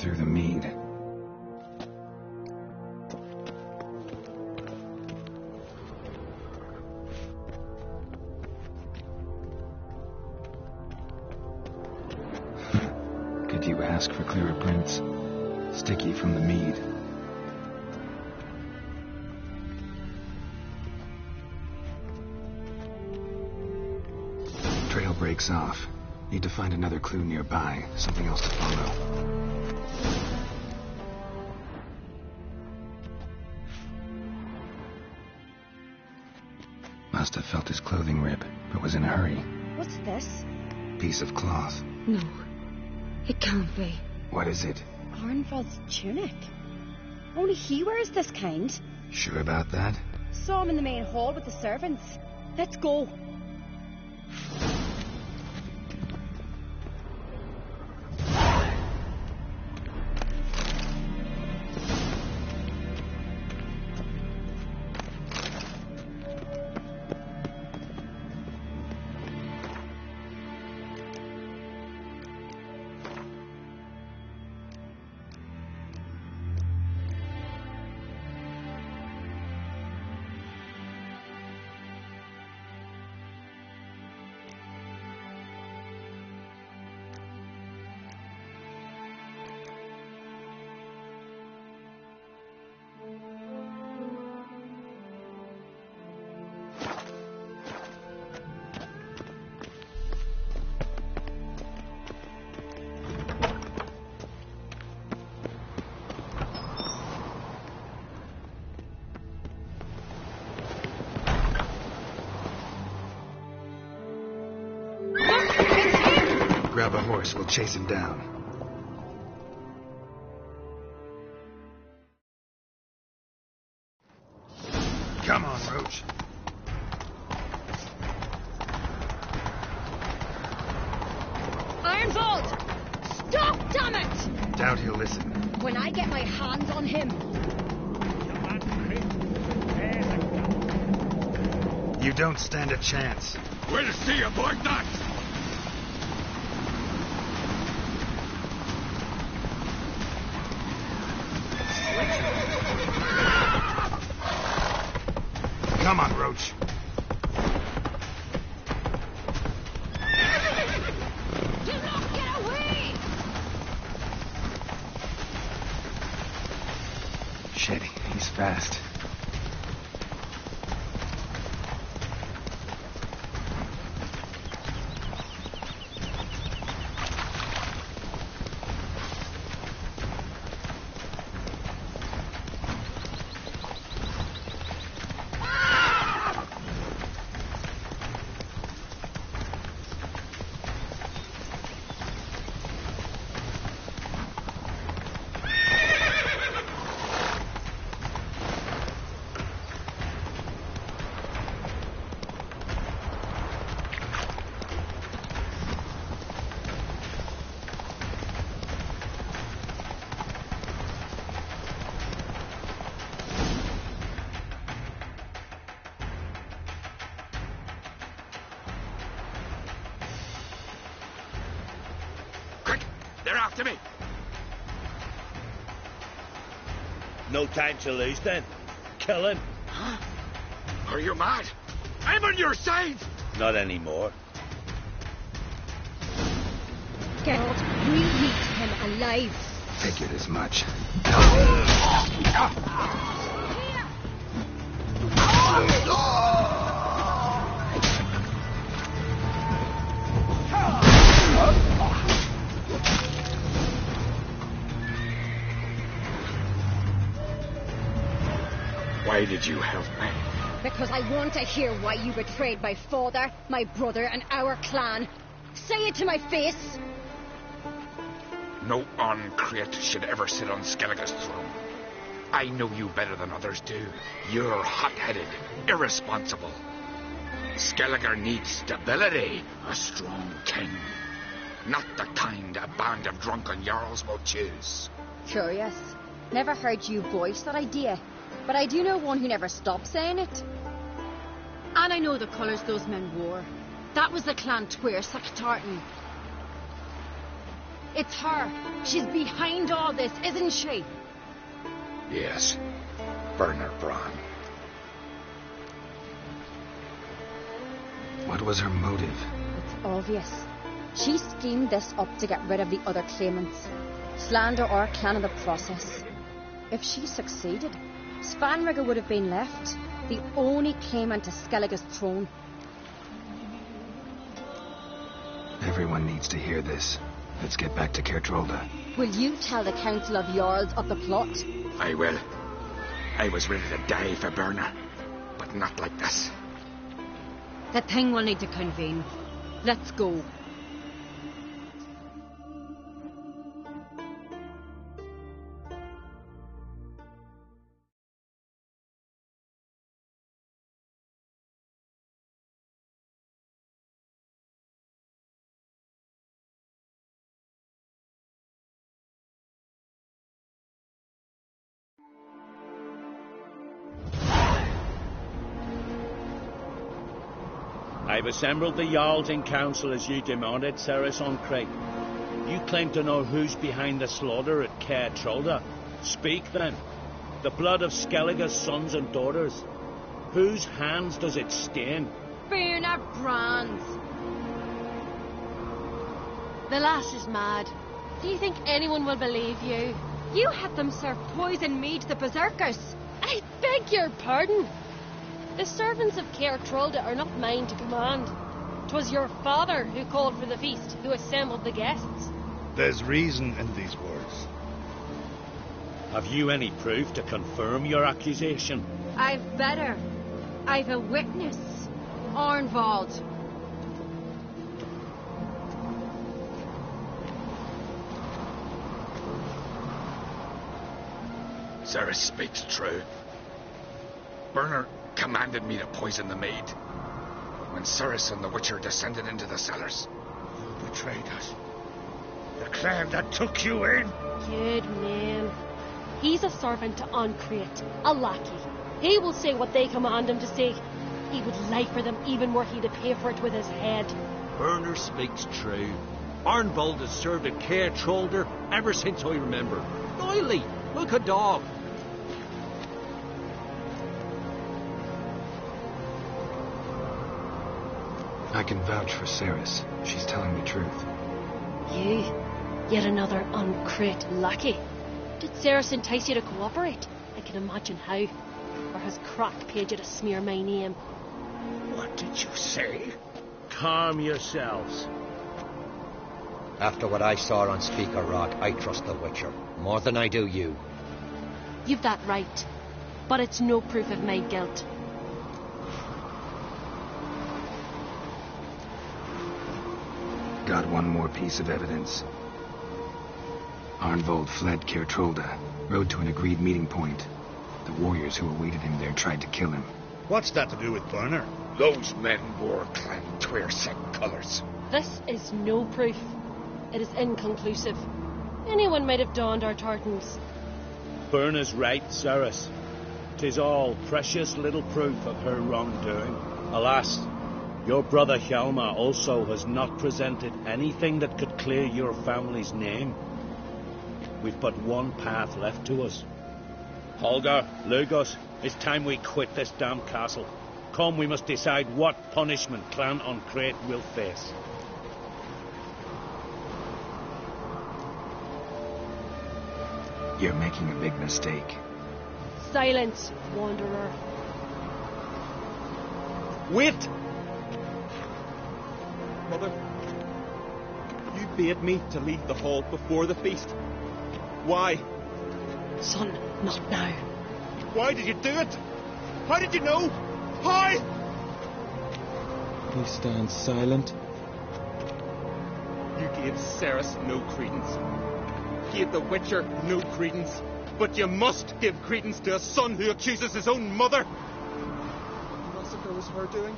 Speaker 4: through the mead. Could you ask for clearer prints? Sticky from the mead. Trail breaks off. Need to find another clue nearby. Something else to follow. Must have felt his clothing rip, but was in a hurry.
Speaker 7: What's this?
Speaker 4: Piece of cloth.
Speaker 7: No, it can't be.
Speaker 4: What is it?
Speaker 7: Arnvald's tunic. Only he wears this kind.
Speaker 4: Sure about that?
Speaker 7: Saw him in the main hall with the servants. Let's go.
Speaker 4: Grab a horse, we'll chase him down. Come on, Roach.
Speaker 7: Arnvald! Stop, damn it!
Speaker 4: Doubt he'll listen.
Speaker 7: When I get my hands on him.
Speaker 4: You don't stand a chance.
Speaker 10: We'll see about that!
Speaker 4: Come on, Roach.
Speaker 7: Do not get away!
Speaker 4: Shit, he's fast.
Speaker 10: They're after me.
Speaker 12: No time to lose, then. Kill him.
Speaker 10: Huh? Are you mad? I'm on your side!
Speaker 12: Not anymore.
Speaker 7: Geralt, we need him alive.
Speaker 4: Figured as much.
Speaker 10: Why did you help me?
Speaker 7: Because I want to hear why you betrayed my father, my brother, and our clan. Say it to my face.
Speaker 10: No Ancrate should ever sit on Skellige's throne. I know you better than others do. You're hot-headed, irresponsible. Skellige needs stability, a strong king. Not the kind a band of drunken jarls will choose.
Speaker 7: Curious. Never heard you voice that idea. But I do know one who never stopped saying it. And I know the colours those men wore. That was the clan Tuair Sac Tartan. It's her. She's behind all this, isn't she?
Speaker 10: Yes. Burner Bran.
Speaker 4: What was her motive?
Speaker 7: It's obvious. She schemed this up to get rid of the other claimants. Slander our clan in the process. If she succeeded, Svanrigger would have been left, the only claimant to Skellige's throne.
Speaker 4: Everyone needs to hear this. Let's get back to Caertrolda.
Speaker 7: Will you tell the Council of Jarls of the plot?
Speaker 10: I will. I was ready to die for Burner, but not like this.
Speaker 7: The thing will need to convene. Let's go.
Speaker 12: I've assembled the Jarls in council as you demanded, Cerys on Craig. You claim to know who's behind the slaughter at Caertrolda. Speak then. The blood of Skellige's sons and daughters. Whose hands does it stain?
Speaker 7: Burner Bran's.
Speaker 5: The lass is mad. Do you think anyone will believe you?
Speaker 7: You had them serve poison mead to the berserkers.
Speaker 5: I beg your pardon. The servants of Caertrolda are not mine to command. 'Twas your father who called for the feast, who assembled the guests.
Speaker 18: There's reason in these words.
Speaker 12: Have you any proof to confirm your accusation?
Speaker 7: I've better. I've a witness. Arnvald.
Speaker 10: Cerys speaks true. Burner commanded me to poison the maid. When Cerys and the Witcher descended into the cellars.
Speaker 14: You betrayed us. The clan that took you in.
Speaker 5: Good man. He's a servant to Ancrate, a lackey. He will say what they command him to say. He would lie for them even were he to pay for it with his head.
Speaker 3: Burner speaks true. Arnvald has served at Caertrolda ever since I remember. Doily, look a dog.
Speaker 4: I can vouch for Cerys. She's telling the truth.
Speaker 5: You? Yet another Ancrate lackey? Did Cerys entice you to cooperate? I can imagine how. Or has Crack paid you to smear my name?
Speaker 14: What did you say?
Speaker 12: Calm yourselves.
Speaker 15: After what I saw on Speaker Rock, I trust the Witcher. More than I do you.
Speaker 5: You've that right. But it's no proof of my guilt.
Speaker 4: Got one more piece of evidence. Arnvald fled Caertrolda, rode to an agreed meeting point. The warriors who awaited him there tried to kill him.
Speaker 18: What's that to do with Burner?
Speaker 10: Those men wore clan Twyrsek colours.
Speaker 5: This is no proof. It is inconclusive. Anyone might have donned our tartans.
Speaker 12: Burner's right, Cerys. 'Tis all precious little proof of her wrongdoing. Alas, your brother Hjalmar also has not presented anything that could clear your family's name. We've but one path left to us. Holger, Lugos, it's time we quit this damn castle. Come, we must decide what punishment Clan Ancrate will face.
Speaker 4: You're making a big mistake.
Speaker 5: Silence, wanderer.
Speaker 16: Wait! Mother, you bade me to leave the hall before the feast. Why?
Speaker 5: Son, not now.
Speaker 16: Why did you do it? How did you know? How?
Speaker 20: He stands silent.
Speaker 16: You gave Cerys no credence. Gave the Witcher no credence. But you must give credence to a son who accuses his own mother. The massacre was her doing.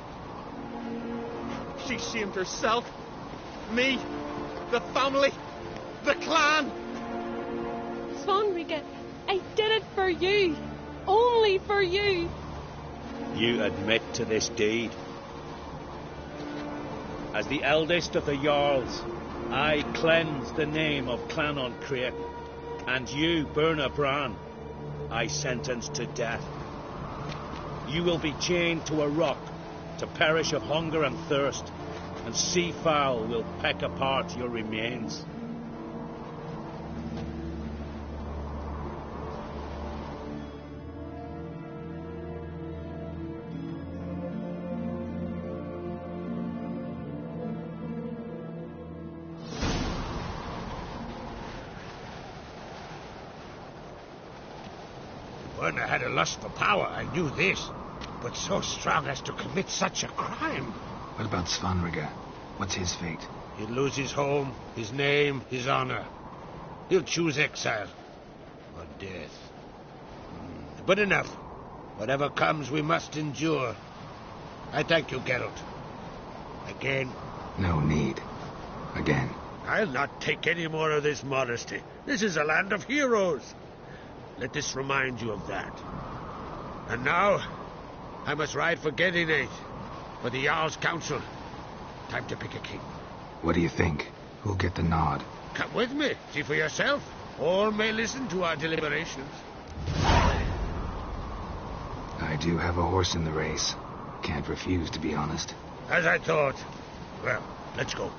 Speaker 16: She shamed herself, me, the family, the clan.
Speaker 5: Svanrigger, I did it for you. Only for you.
Speaker 12: You admit to this deed. As the eldest of the Jarls, I cleanse the name of Clannon Create, and you, Burna Bran, I sentence to death. You will be chained to a rock to perish of hunger and thirst, and sea fowl will peck apart your remains.
Speaker 14: Burna had a lust for power, I knew this. But so strong as to commit such a crime.
Speaker 4: What about Svanrige? What's his fate?
Speaker 14: He'll lose his home, his name, his honor. He'll choose exile. Or death. But enough. Whatever comes, we must endure. I thank you, Geralt. Again.
Speaker 4: No need. Again.
Speaker 14: I'll not take any more of this modesty. This is a land of heroes. Let this remind you of that. And now, I must ride for Gedinate, for the Jarl's Council. Time to pick a king.
Speaker 4: What do you think? Who'll get the nod?
Speaker 14: Come with me, see for yourself. All may listen to our deliberations.
Speaker 4: I do have a horse in the race. Can't refuse, to be honest.
Speaker 14: As I thought. Well, let's go.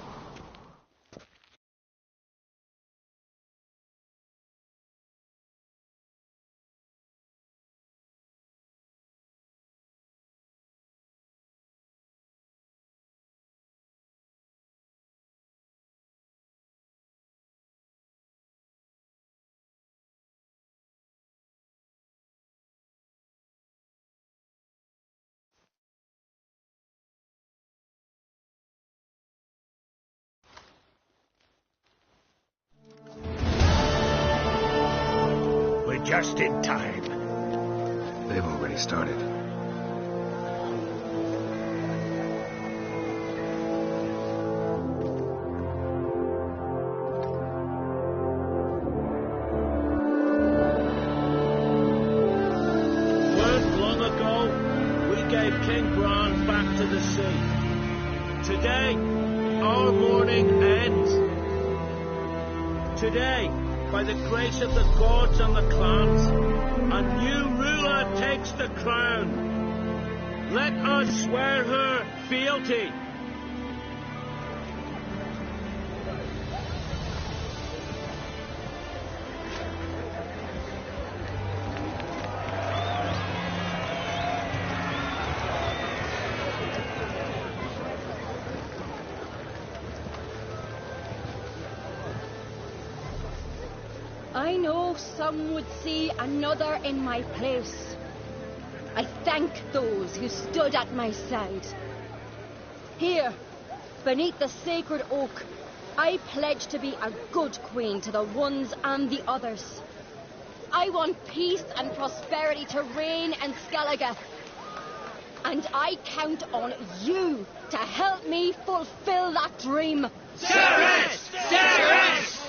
Speaker 14: Just in time.
Speaker 4: They've already started.
Speaker 12: Weren't long ago, we gave King Bran back to the sea. Today, our mourning ends. Today, by the grace of the gods and the clans, a new ruler takes the crown. Let us swear her fealty.
Speaker 7: I know some would see another in my place. I thank those who stood at my side. Here, beneath the sacred oak, I pledge to be a good queen to the ones and the others. I want peace and prosperity to reign in Skellige. And I count on you to help me fulfill that dream.
Speaker 11: Cerys! Cerys!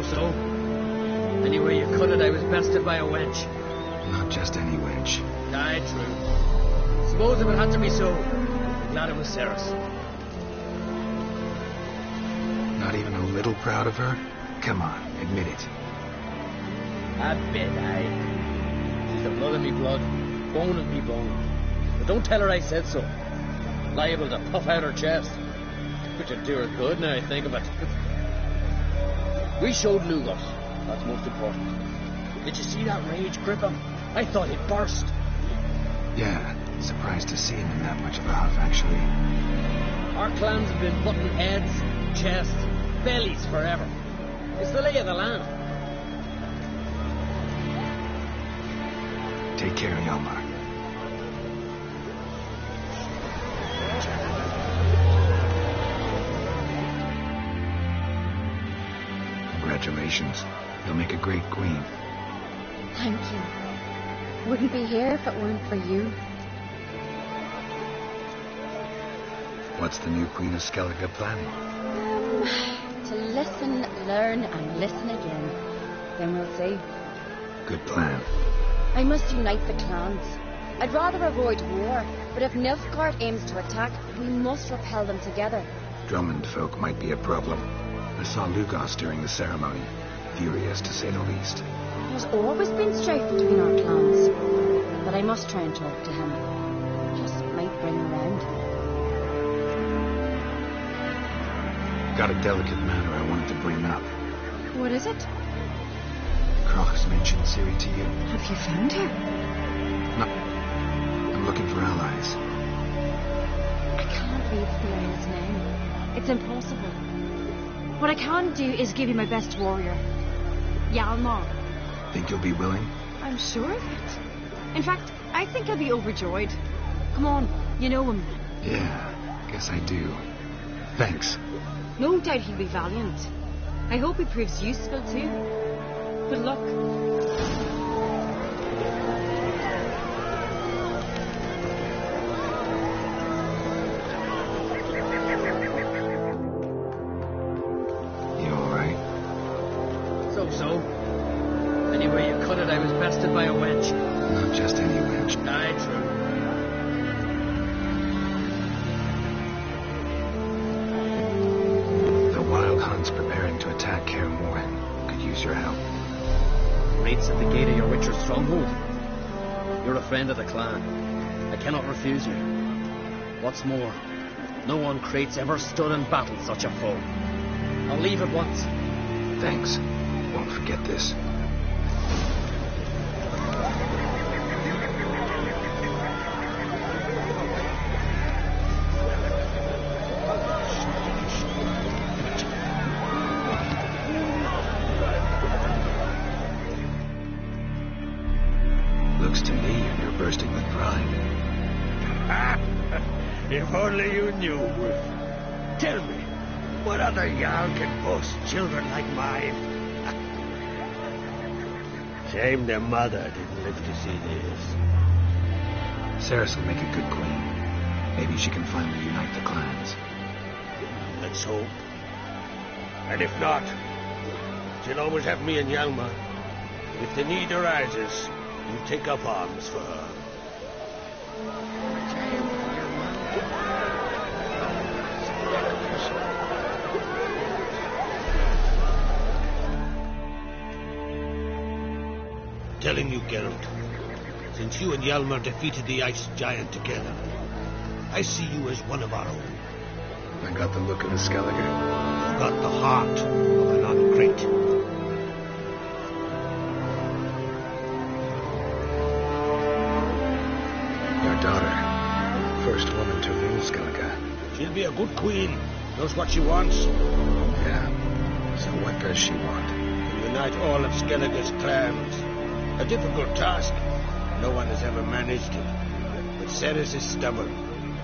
Speaker 6: So. Anyway you cut it, I was bested by a wench.
Speaker 4: Not just any wench.
Speaker 6: Aye, true. Suppose if it had to be so, I'm glad it was Cerys.
Speaker 4: Not even a little proud of her? Come on, admit it.
Speaker 6: A bit, aye. She's the blood of me blood, bone of me bone. But don't tell her I said so. Liable to puff out her chest. Which would do her good now I think of it. We showed Lugot. That's most important. Did you see that rage grip him? I thought he'd burst.
Speaker 4: Yeah, surprised to see him in that much of a huff, actually.
Speaker 6: Our clans have been butting heads, chests, bellies forever. It's the lay of the land.
Speaker 4: Take care, Hjalmar. generations. You'll make a great queen.
Speaker 7: Thank you. Wouldn't be here if it weren't for you.
Speaker 4: What's the new Queen of Skellige planning?
Speaker 7: To listen, learn, and listen again. Then we'll see.
Speaker 4: Good plan.
Speaker 7: I must unite the clans. I'd rather avoid war, but if Nilfgaard aims to attack, we must repel them together.
Speaker 4: Drummond folk might be a problem. I saw Lugos during the ceremony. Furious, to say the least.
Speaker 7: There's always been strife between our clans. But I must try and talk to him. Just might bring him round.
Speaker 4: Got a delicate matter I wanted to bring up.
Speaker 7: What is it?
Speaker 4: Croc's mentioned Ciri to you.
Speaker 7: Have you found her?
Speaker 4: No. I'm looking for allies.
Speaker 7: I can't read Thierry's name. It's impossible. What I can do is give you my best warrior. Hjalmar.
Speaker 4: Think you'll be willing?
Speaker 7: I'm sure of it. In fact, I think he'll be overjoyed. Come on, you know him.
Speaker 4: Yeah, guess I do. Thanks.
Speaker 7: No doubt he'll be valiant. I hope he proves useful too. Good luck.
Speaker 4: You alright?
Speaker 6: So. Anyway you cut it, I was bested by a wench.
Speaker 4: Not just any wench.
Speaker 6: Aye, true.
Speaker 4: Preparing to attack Kaer Morhen. Could use your help.
Speaker 6: Rates at the gate of your Witcher stronghold. You're a friend of the clan. I cannot refuse you. What's more, no one Crate's ever stood and battled such a foe. I'll leave at once.
Speaker 4: Thanks. Won't forget this. Bursting with pride.
Speaker 14: If only you knew. Tell me, what other Jarl can boast children like mine? Shame their mother didn't live to see this.
Speaker 4: Cerys will make a good queen. Maybe she can finally unite the clans.
Speaker 14: Let's hope. And if not, she'll always have me and Hjalmar. If the need arises, you take up arms for her. Telling you, Geralt, since you and Hjalmar defeated the Ice Giant together, I see you as one of our own.
Speaker 4: I got the look of a Skellige.
Speaker 14: You've got the heart of an Uncrate.
Speaker 4: Your daughter, first woman to rule Skellige.
Speaker 14: She'll be a good queen. Knows what she wants.
Speaker 4: Yeah. So what does she want?
Speaker 14: To unite all of Skellige's clans. A difficult task. No one has ever managed it. But Cerys is stubborn.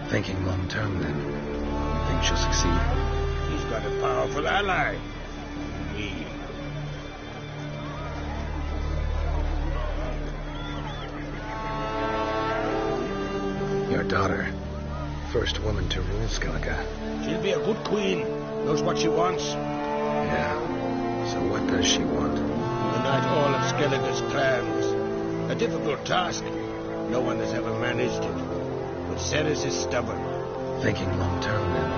Speaker 4: Thinking long term, then. Think she'll succeed?
Speaker 14: She's got a powerful ally. Me.
Speaker 4: Your daughter, first woman to rule Skellige.
Speaker 14: She'll be a good queen. Knows what she wants.
Speaker 4: Yeah. So what does she want?
Speaker 14: Unite all of Skellige's clans. A difficult task. No one has ever managed it. But Cerys is stubborn.
Speaker 4: Thinking long term, then.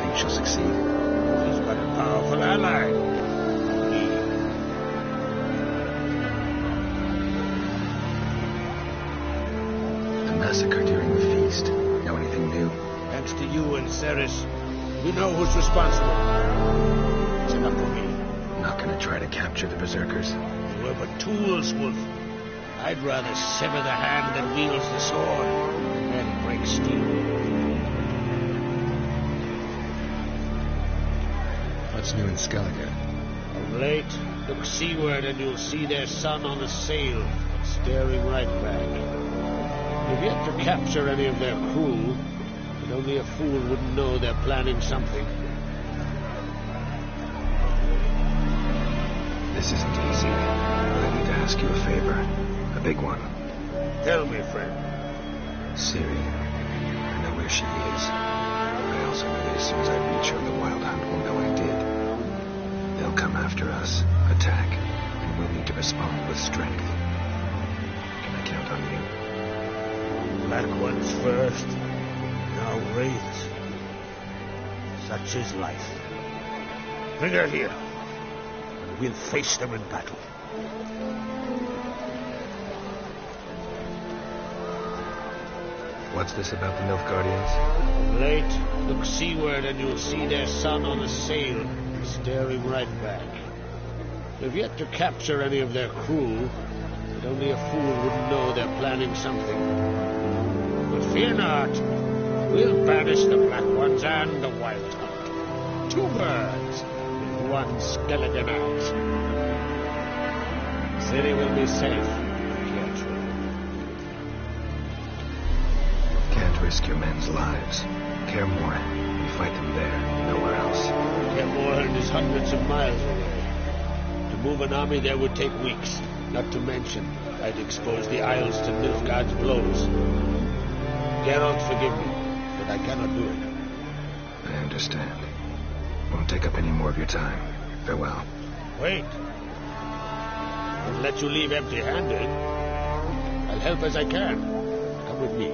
Speaker 4: Think she'll succeed?
Speaker 14: She's got a powerful ally. Me.
Speaker 4: The massacre during the feast. Know anything new?
Speaker 14: Thanks to you and Cerys, we know who's responsible. It's enough for me.
Speaker 4: Not gonna try to capture the berserkers?
Speaker 14: We're but tools, Wolf. I'd rather sever the hand that wields the sword than break steel.
Speaker 4: What's new in Skellige?
Speaker 14: Of late, look seaward and you'll see their sun on a sail, staring right back. We've yet to capture any of their crew, but only a fool wouldn't know they're planning something.
Speaker 4: This isn't easy, but I need to ask you a favor. A big one.
Speaker 14: Tell me, friend.
Speaker 4: Ciri. I know where she is. I also know that as soon as I reach her, the Wild Hunt will know I did. They'll come after us, attack, and we'll need to respond with strength. Can I count on you?
Speaker 14: Black ones first, now wraiths. Such is life. Bring her here, and we'll face them in battle.
Speaker 4: What's this about the Nilfgaardians?
Speaker 14: Late, look seaward and you'll see their sun on a sail, staring right back. They've yet to capture any of their crew, but only a fool wouldn't know they're planning something. But fear not, we'll banish the Black Ones and the Wild Hunt. 2 birds with 1 skeleton axe. Ciri will be safe.
Speaker 4: Can't risk your men's lives. Kaer Morhen. We fight them there, nowhere else.
Speaker 14: Kaer Morhen is hundreds of miles away. To move an army there would take weeks. Not to mention, I'd expose the Isles to Nilfgaard's blows. Geralt, forgive me, but I cannot do it.
Speaker 4: I understand. Won't take up any more of your time. Farewell.
Speaker 14: Wait. I'll let you leave empty-handed. I'll help as I can. Come with me.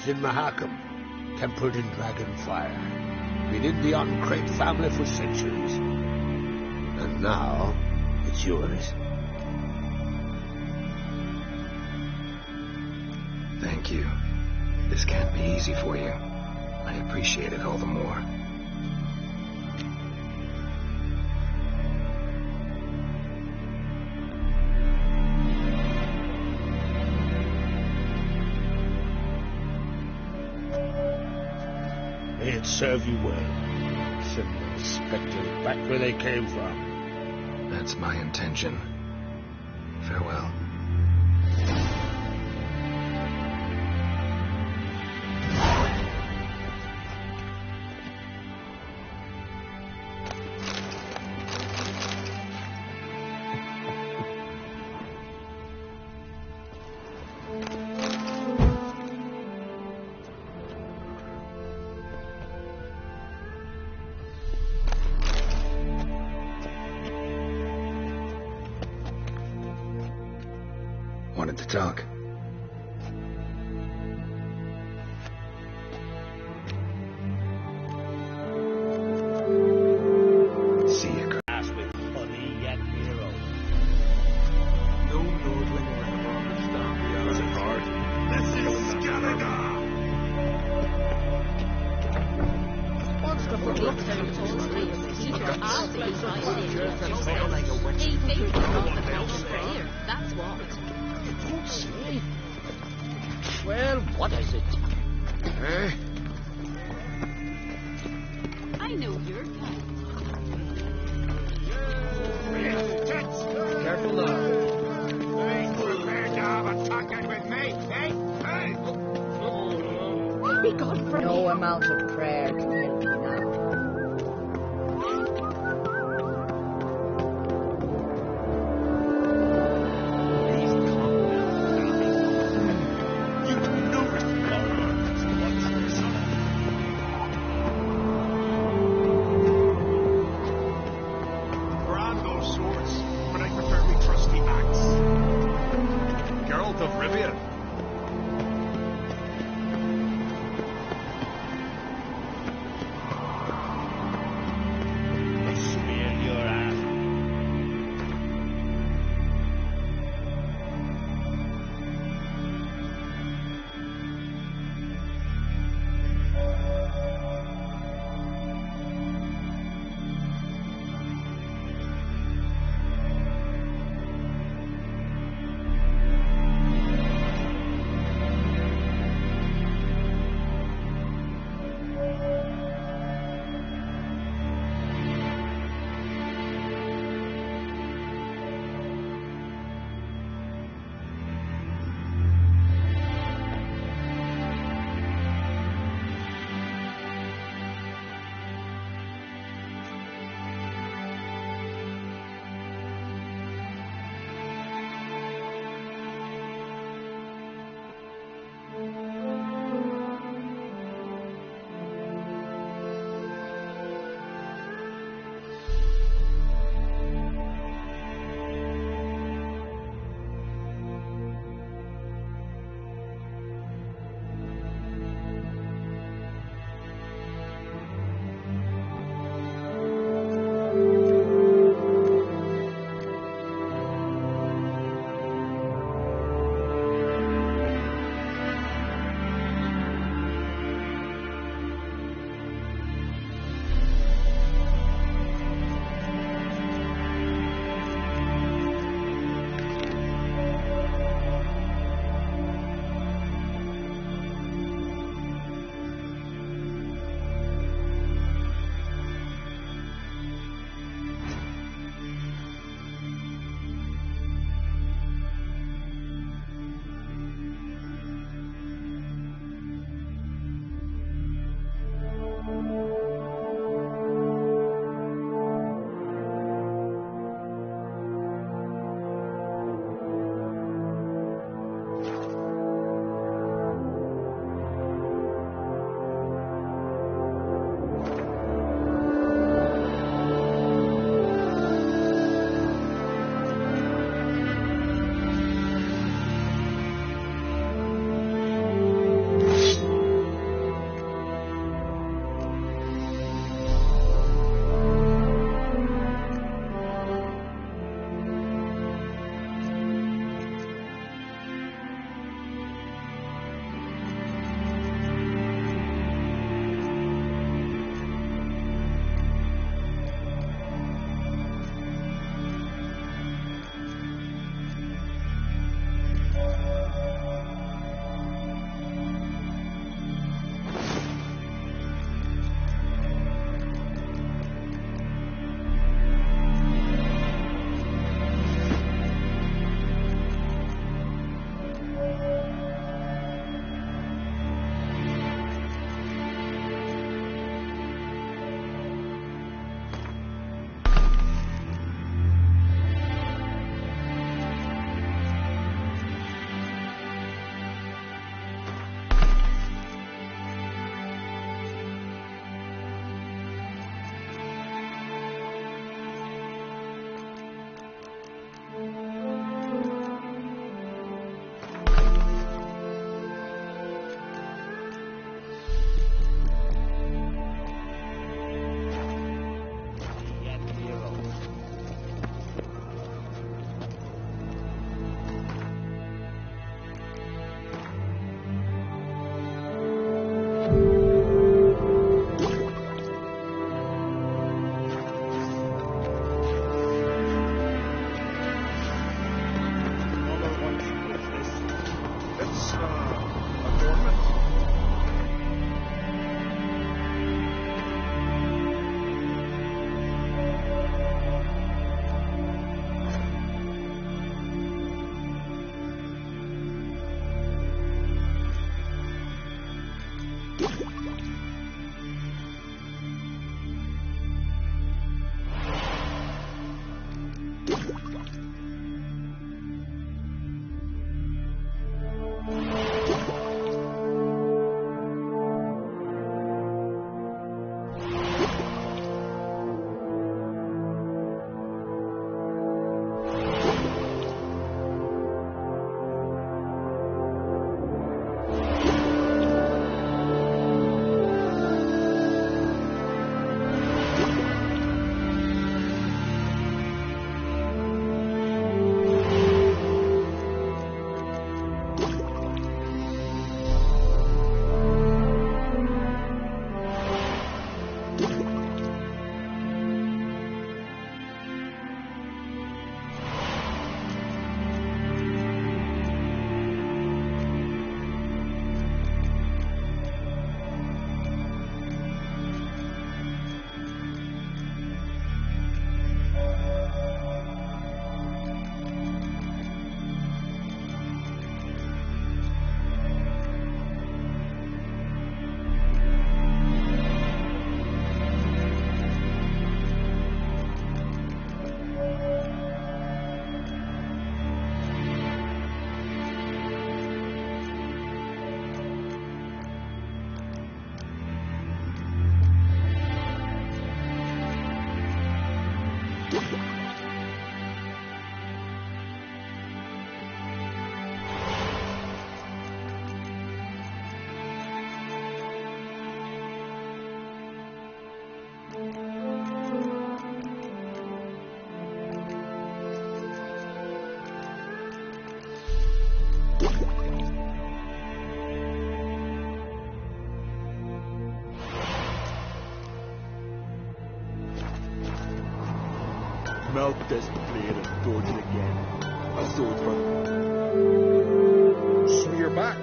Speaker 14: In Mahakam, tempered in dragon fire. Been in the Uncrate family for centuries. And now, it's yours.
Speaker 4: Thank you. This can't be easy for you. I appreciate it all the more.
Speaker 14: May it serve you well. Send those spectres back where they came from.
Speaker 4: That's my intention. Farewell. Wanted to talk. See you.
Speaker 14: Ass with honey yet hero.
Speaker 11: No nordling will ever understand the other part. This is Gallagher!
Speaker 5: Once the foot looks down at all streets, keep your ass He thinks he's off the coast prayer. That's what.
Speaker 9: Well, what is it?
Speaker 5: I know your kind.
Speaker 11: Careful now. Prepared to have a talking with me, eh? Hey!
Speaker 5: Be God for
Speaker 20: no amount of prayer can help you now.
Speaker 11: Melt this blade and forge it again. A sword for...
Speaker 12: So you're back.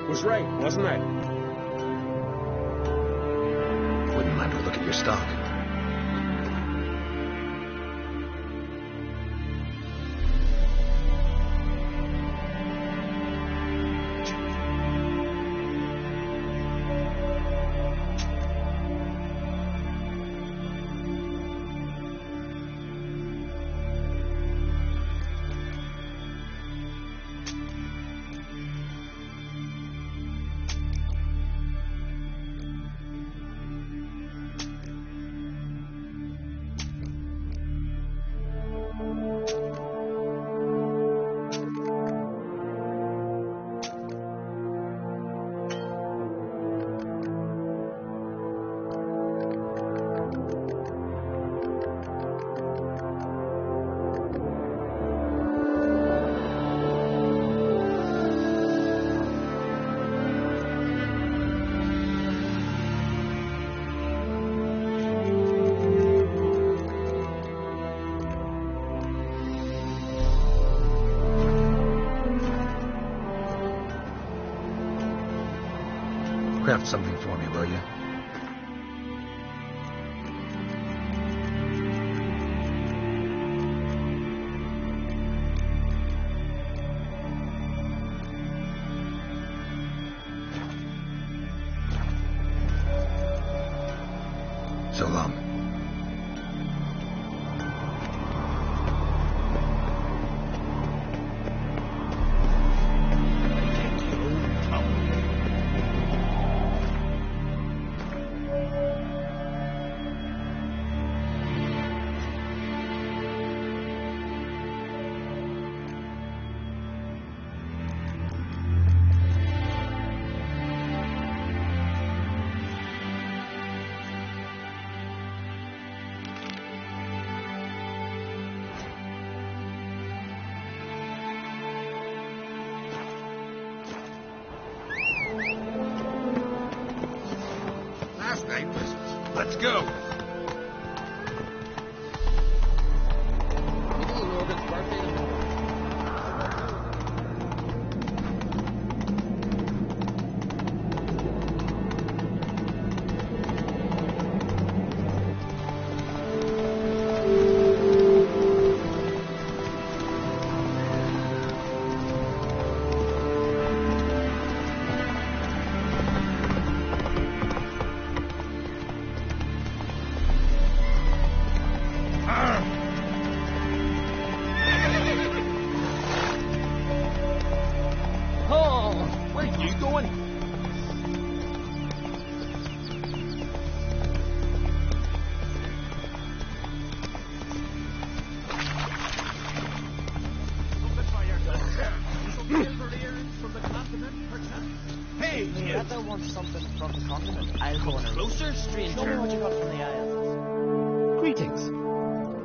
Speaker 12: Was right, wasn't I?
Speaker 17: Wouldn't mind a look at your stock. Craft something for me, will you? So long.
Speaker 16: Let's go.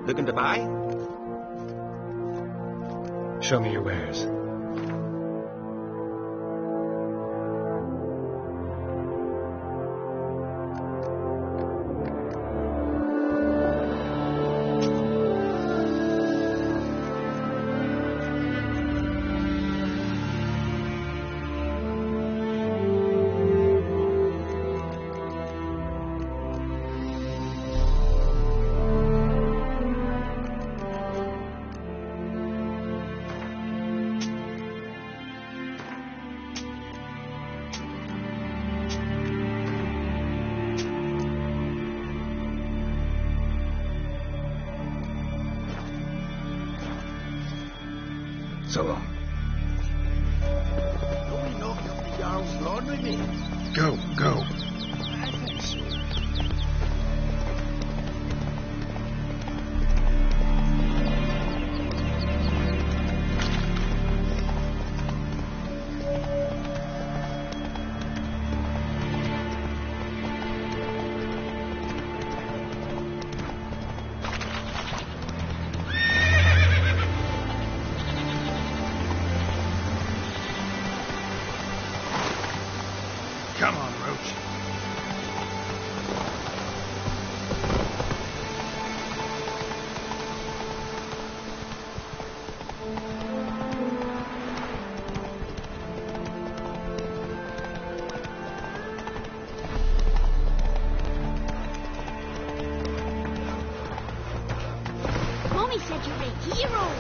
Speaker 15: Looking to buy?
Speaker 17: Show me your wares. So long.
Speaker 18: Don't we knock up the Jarl's laundry, mate?
Speaker 17: Go, go.
Speaker 18: Come on, Roach.
Speaker 19: You're a hero.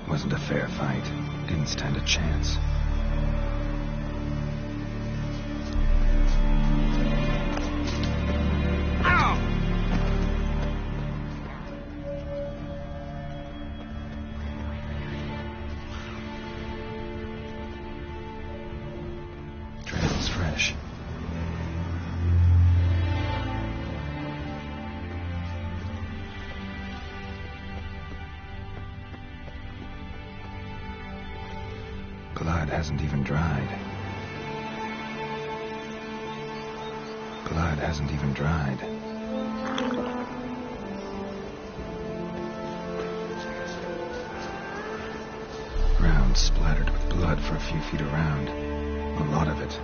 Speaker 4: Wasn't a fair fight. Didn't stand a chance. Trail's fresh. Blood hasn't even dried. Blood hasn't even dried. Ground splattered with blood for a few feet around. A lot of it.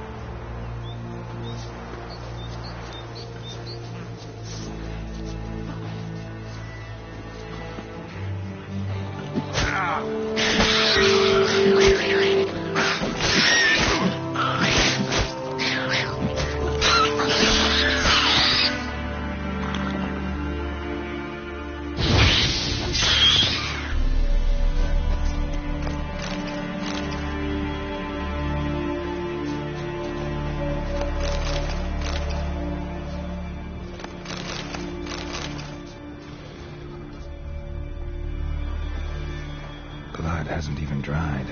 Speaker 4: Blood hasn't even dried.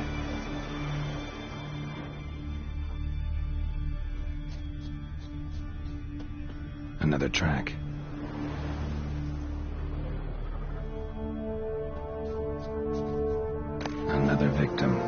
Speaker 4: Another track. Another victim.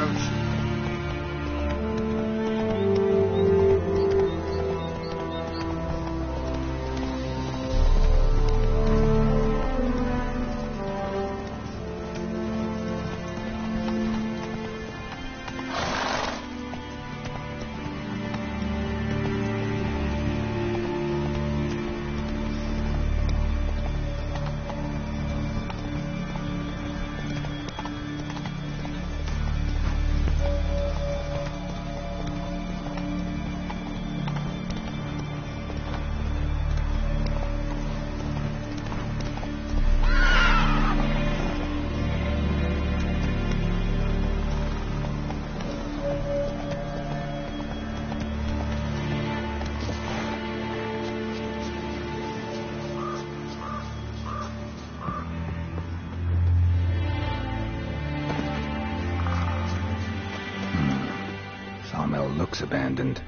Speaker 18: approach.
Speaker 4: Sawmill looks abandoned.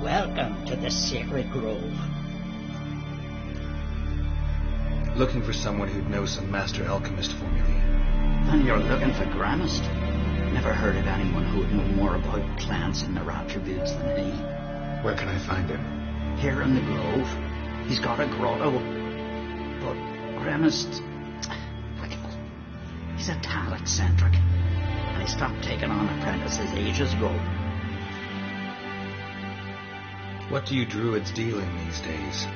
Speaker 9: Welcome to the Sacred Grove.
Speaker 17: Looking for someone who'd know some master alchemist formulae.
Speaker 9: And you're looking for Gramist? Never heard of anyone who would know more about plants and their attributes than he.
Speaker 17: Where can I find him?
Speaker 9: Here in the Grove. He's got a grotto. But Gramist... well, he's a talent-centric. And he stopped taking on apprentices ages ago.
Speaker 17: What do you druids deal in these days?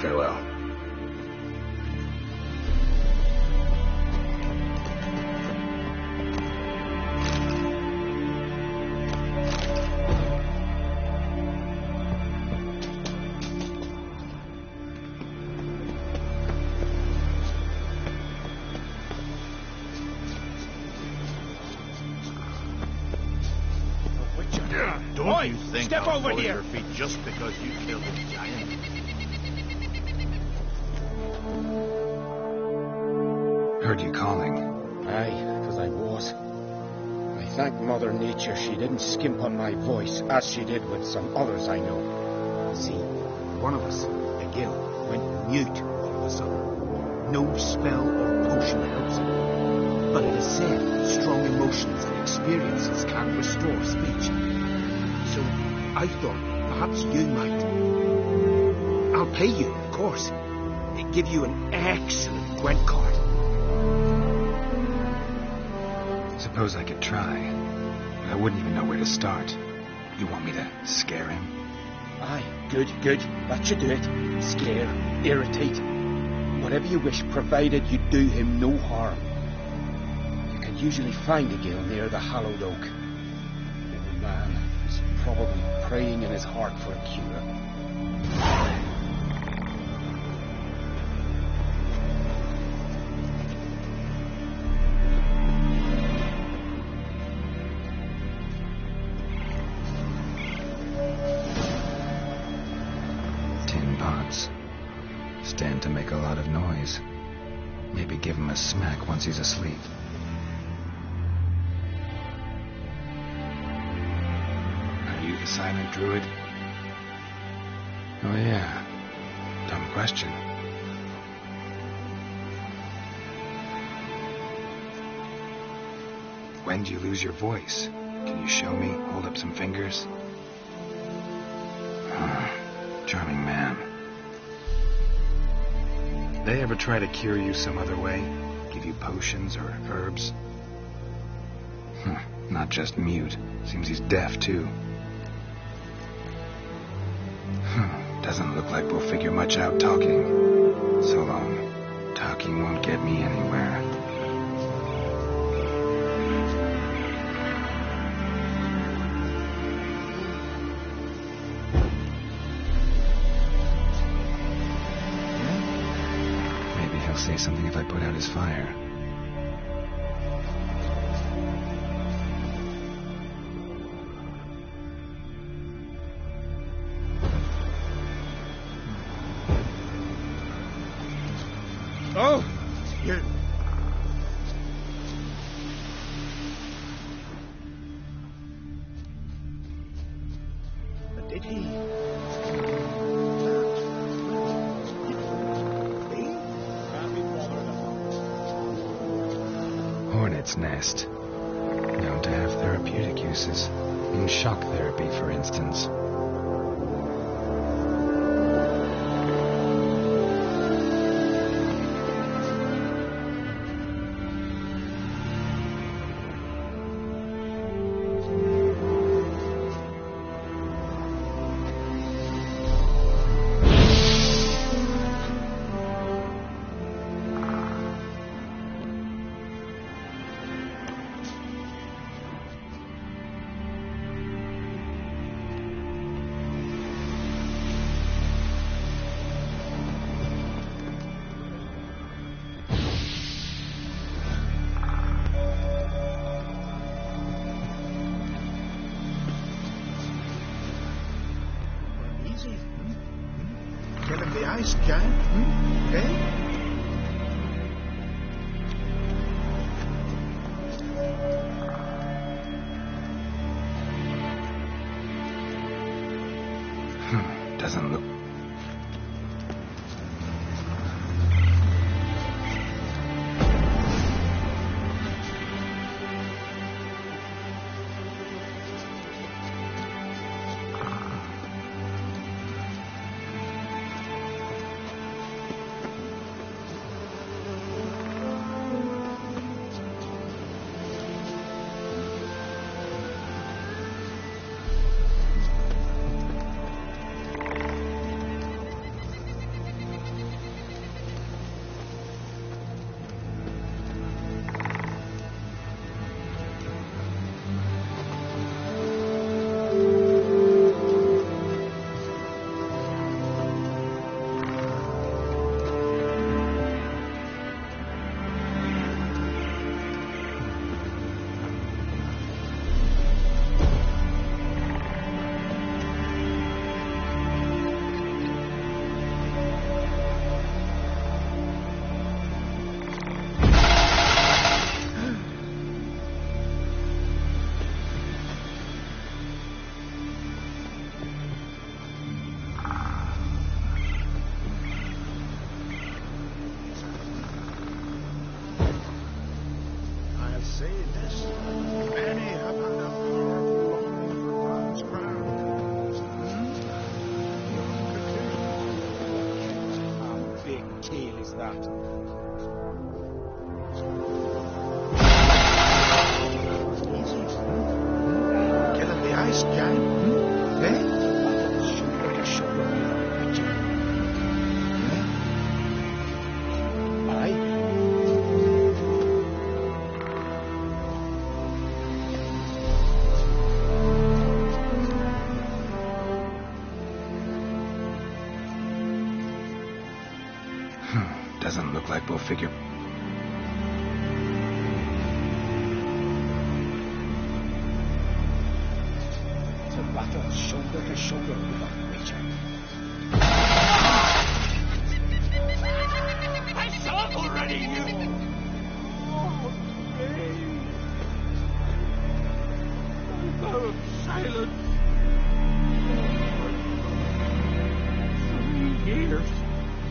Speaker 17: Farewell.
Speaker 18: Don't you think
Speaker 15: step
Speaker 18: I'll
Speaker 15: over
Speaker 18: fall at
Speaker 15: here.
Speaker 18: your feet just because you killed a giant?
Speaker 4: Heard you calling.
Speaker 21: Aye, because I was. I thank Mother Nature she didn't skimp on my voice, as she did with some others I know. See, one of us, a gill, went mute all of a sudden. No spell or potion helps him. But it is said strong emotions and experiences can restore speech. So I thought perhaps you might. I'll pay you, of course. Give you an excellent Gwent card.
Speaker 4: Suppose I could try. I wouldn't even know where to start. You want me to scare him?
Speaker 21: Aye, good. That should do it. Scare, irritate. Whatever you wish, provided you do him no harm. You can usually find a gill near the hallowed oak. The old man is probably praying in his heart for a cure.
Speaker 4: Stand to make a lot of noise. Maybe give him a smack once he's asleep. Are you the silent druid? Oh yeah. Dumb question. When do you lose your voice? Can you show me? Hold up some fingers? Charming man. They ever try to cure you some other way? Give you potions or herbs? Not just mute. Seems he's deaf, too. Doesn't look like we'll figure much out talking. So long. Talking won't get me anywhere. Say something if I put out his fire.
Speaker 18: Oh, you. But did he?
Speaker 4: Hornet's nest. Known to have therapeutic uses. In shock therapy, for instance.
Speaker 18: Kill him the ice giant, eh?
Speaker 4: Doesn't look...
Speaker 21: big tale is that? Easy. Killing the ice giant, eh? Shoulder to shoulder with a witcher. Eh? Aye.
Speaker 4: Doesn't look like we'll figure...
Speaker 21: To battle shoulder to shoulder with a witcher.
Speaker 14: I saw it already, you! Oh, vow of silence. 3 years.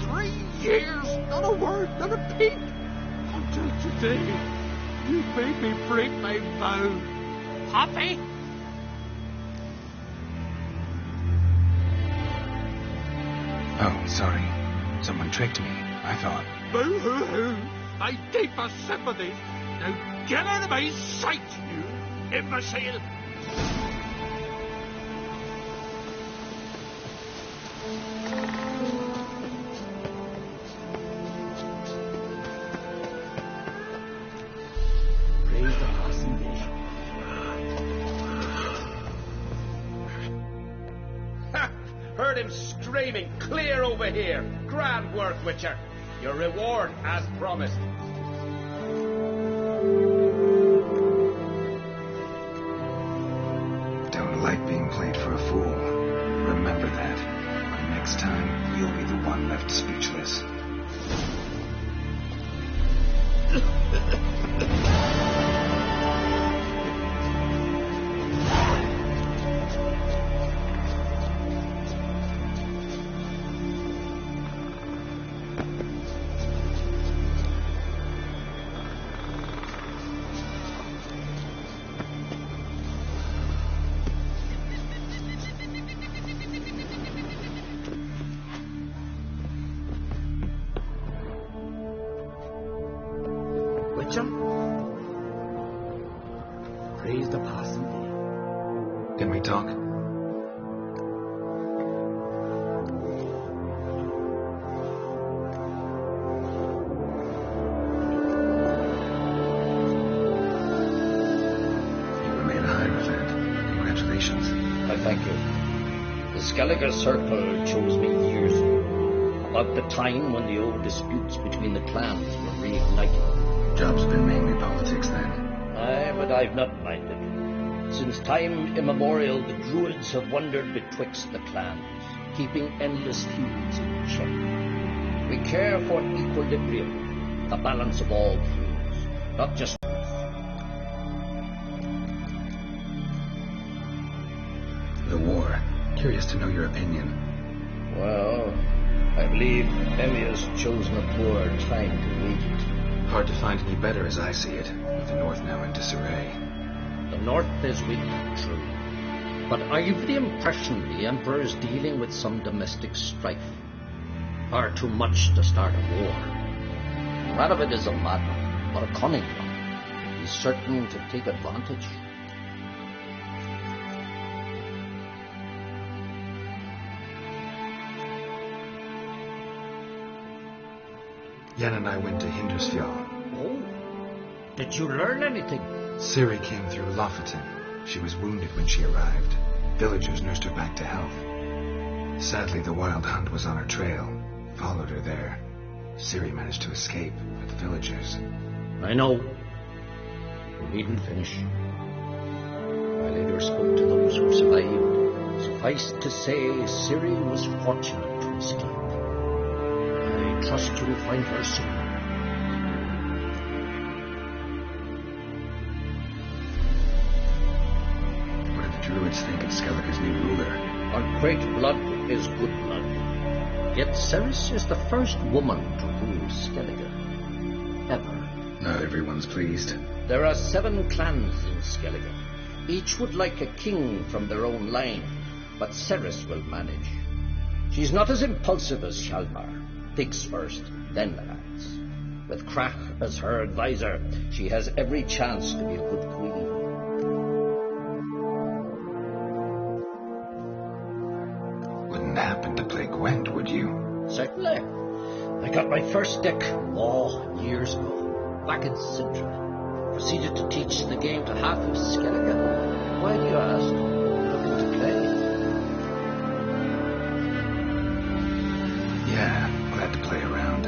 Speaker 14: 3 years! Not a word, not a peep! Until today, you made me break my vow. Poppy?
Speaker 4: Oh, sorry. Someone tricked me, I thought.
Speaker 14: Boo-hoo-hoo! My deepest sympathies. Now get out of my sight, you imbecile!
Speaker 21: Praise the passing day.
Speaker 8: Heard him screaming clear over here. Grand work, Witcher. Your reward as promised.
Speaker 4: Don't like being played for a fool. Remember that. But next time, you'll be the one left speechless.
Speaker 21: Praise the passing day.
Speaker 4: Can we talk? You were made a Hierophant. Congratulations.
Speaker 9: I thank you. The Skellige Circle chose me years ago, about the time when the old disputes between the clans were reignited.
Speaker 4: Job's been mainly politics then.
Speaker 9: Aye, but I've not minded. Since time immemorial, the Druids have wandered betwixt the clans, keeping endless feuds in check. We care for equilibrium, the balance of all feuds, not just...
Speaker 4: The war. Curious to know your opinion.
Speaker 9: Well, I believe Emmir's chosen a poor time to wage it.
Speaker 4: Hard to find any better as I see it, with the North now in disarray.
Speaker 9: The North is weak, true. But I've the impression the Emperor is dealing with some domestic strife. Far too much to start a war. Radovid is a madman, but a cunning one. He's certain to take advantage.
Speaker 4: Yen and I went to Hindersfjall.
Speaker 9: Oh? Did you learn anything?
Speaker 4: Ciri came through Lofoten. She was wounded when she arrived. Villagers nursed her back to health. Sadly, the Wild Hunt was on her trail. Followed her there. Ciri managed to escape, but the villagers...
Speaker 9: I know. You needn't finish. I later spoke to those who survived. Suffice to say, Ciri was fortunate to escape. I trust you'll find her soon.
Speaker 4: What do the Druids think of Skellige's new ruler?
Speaker 9: Our great blood is good blood. Yet Ceres is the first woman to rule Skellige. Ever.
Speaker 4: Not everyone's pleased.
Speaker 9: There are 7 clans in Skellige. Each would like a king from their own line, but Ceres will manage. She's not as impulsive as Hjalmar.
Speaker 1: Tactics first, then the lads. With Crach as her advisor, she has every chance to be a good queen.
Speaker 4: Wouldn't happen to play Gwent, would you?
Speaker 1: Certainly. I got my first stick law years ago, back in Sintra. Proceeded to teach the game to half of Skellige. Why do you ask? Looking to play?
Speaker 4: Yeah, glad to play around.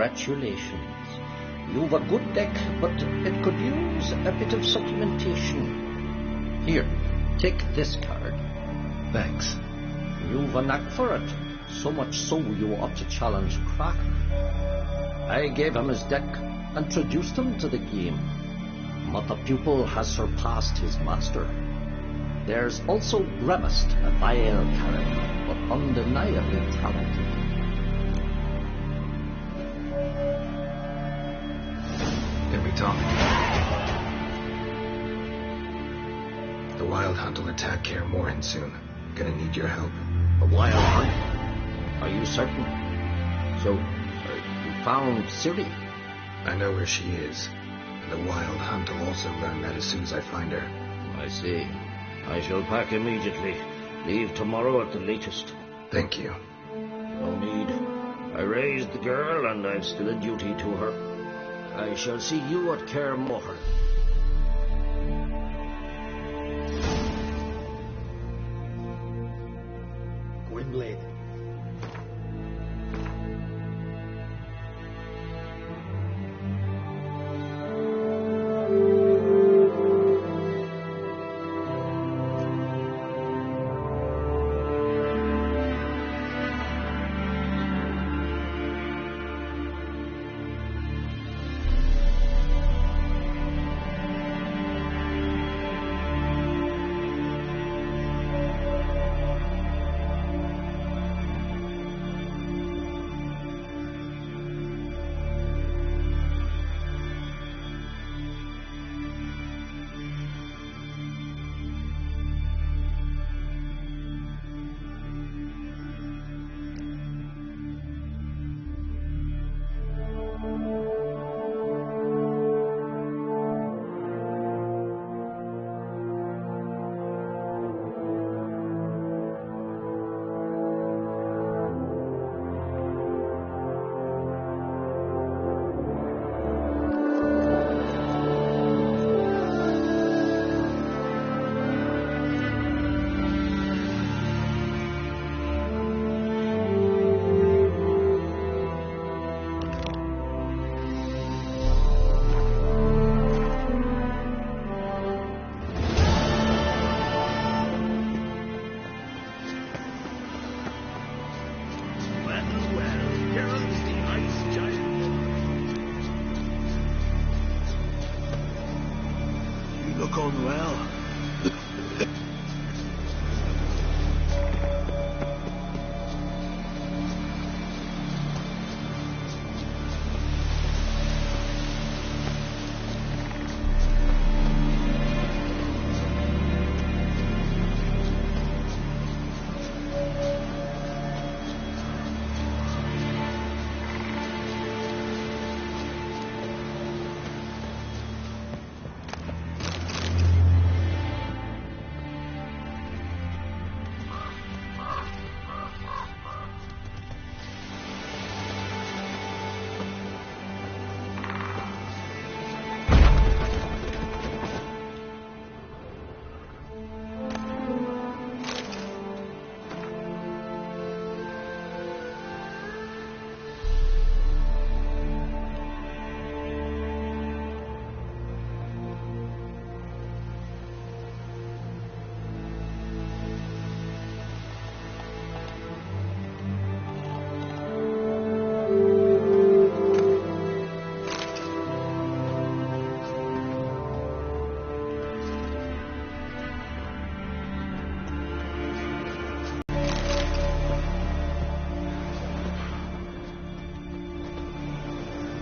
Speaker 1: Congratulations. You've a good deck, but it could use a bit of supplementation. Here, take this card.
Speaker 4: Thanks.
Speaker 1: You've a knack for it. So much so you ought to challenge Cracker. I gave him his deck, introduced him to the game. But the pupil has surpassed his master. There's also Grimest, a vile character, but undeniably talented.
Speaker 4: Can we talk? The Wild Hunt will attack Kaer Morhen soon. Gonna need your help.
Speaker 1: A Wild Hunt? Are you certain? So, you found Ciri?
Speaker 4: I know where she is. And the Wild Hunt will also learn that as soon as I find her.
Speaker 1: I see. I shall pack immediately. Leave tomorrow at the latest.
Speaker 4: Thank you.
Speaker 1: No need. I raised the girl, and I've still a duty to her. I shall see you at Kaer Morhen.
Speaker 15: Gwynblade.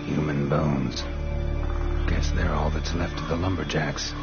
Speaker 4: Human bones. Guess they're all that's left of the lumberjacks.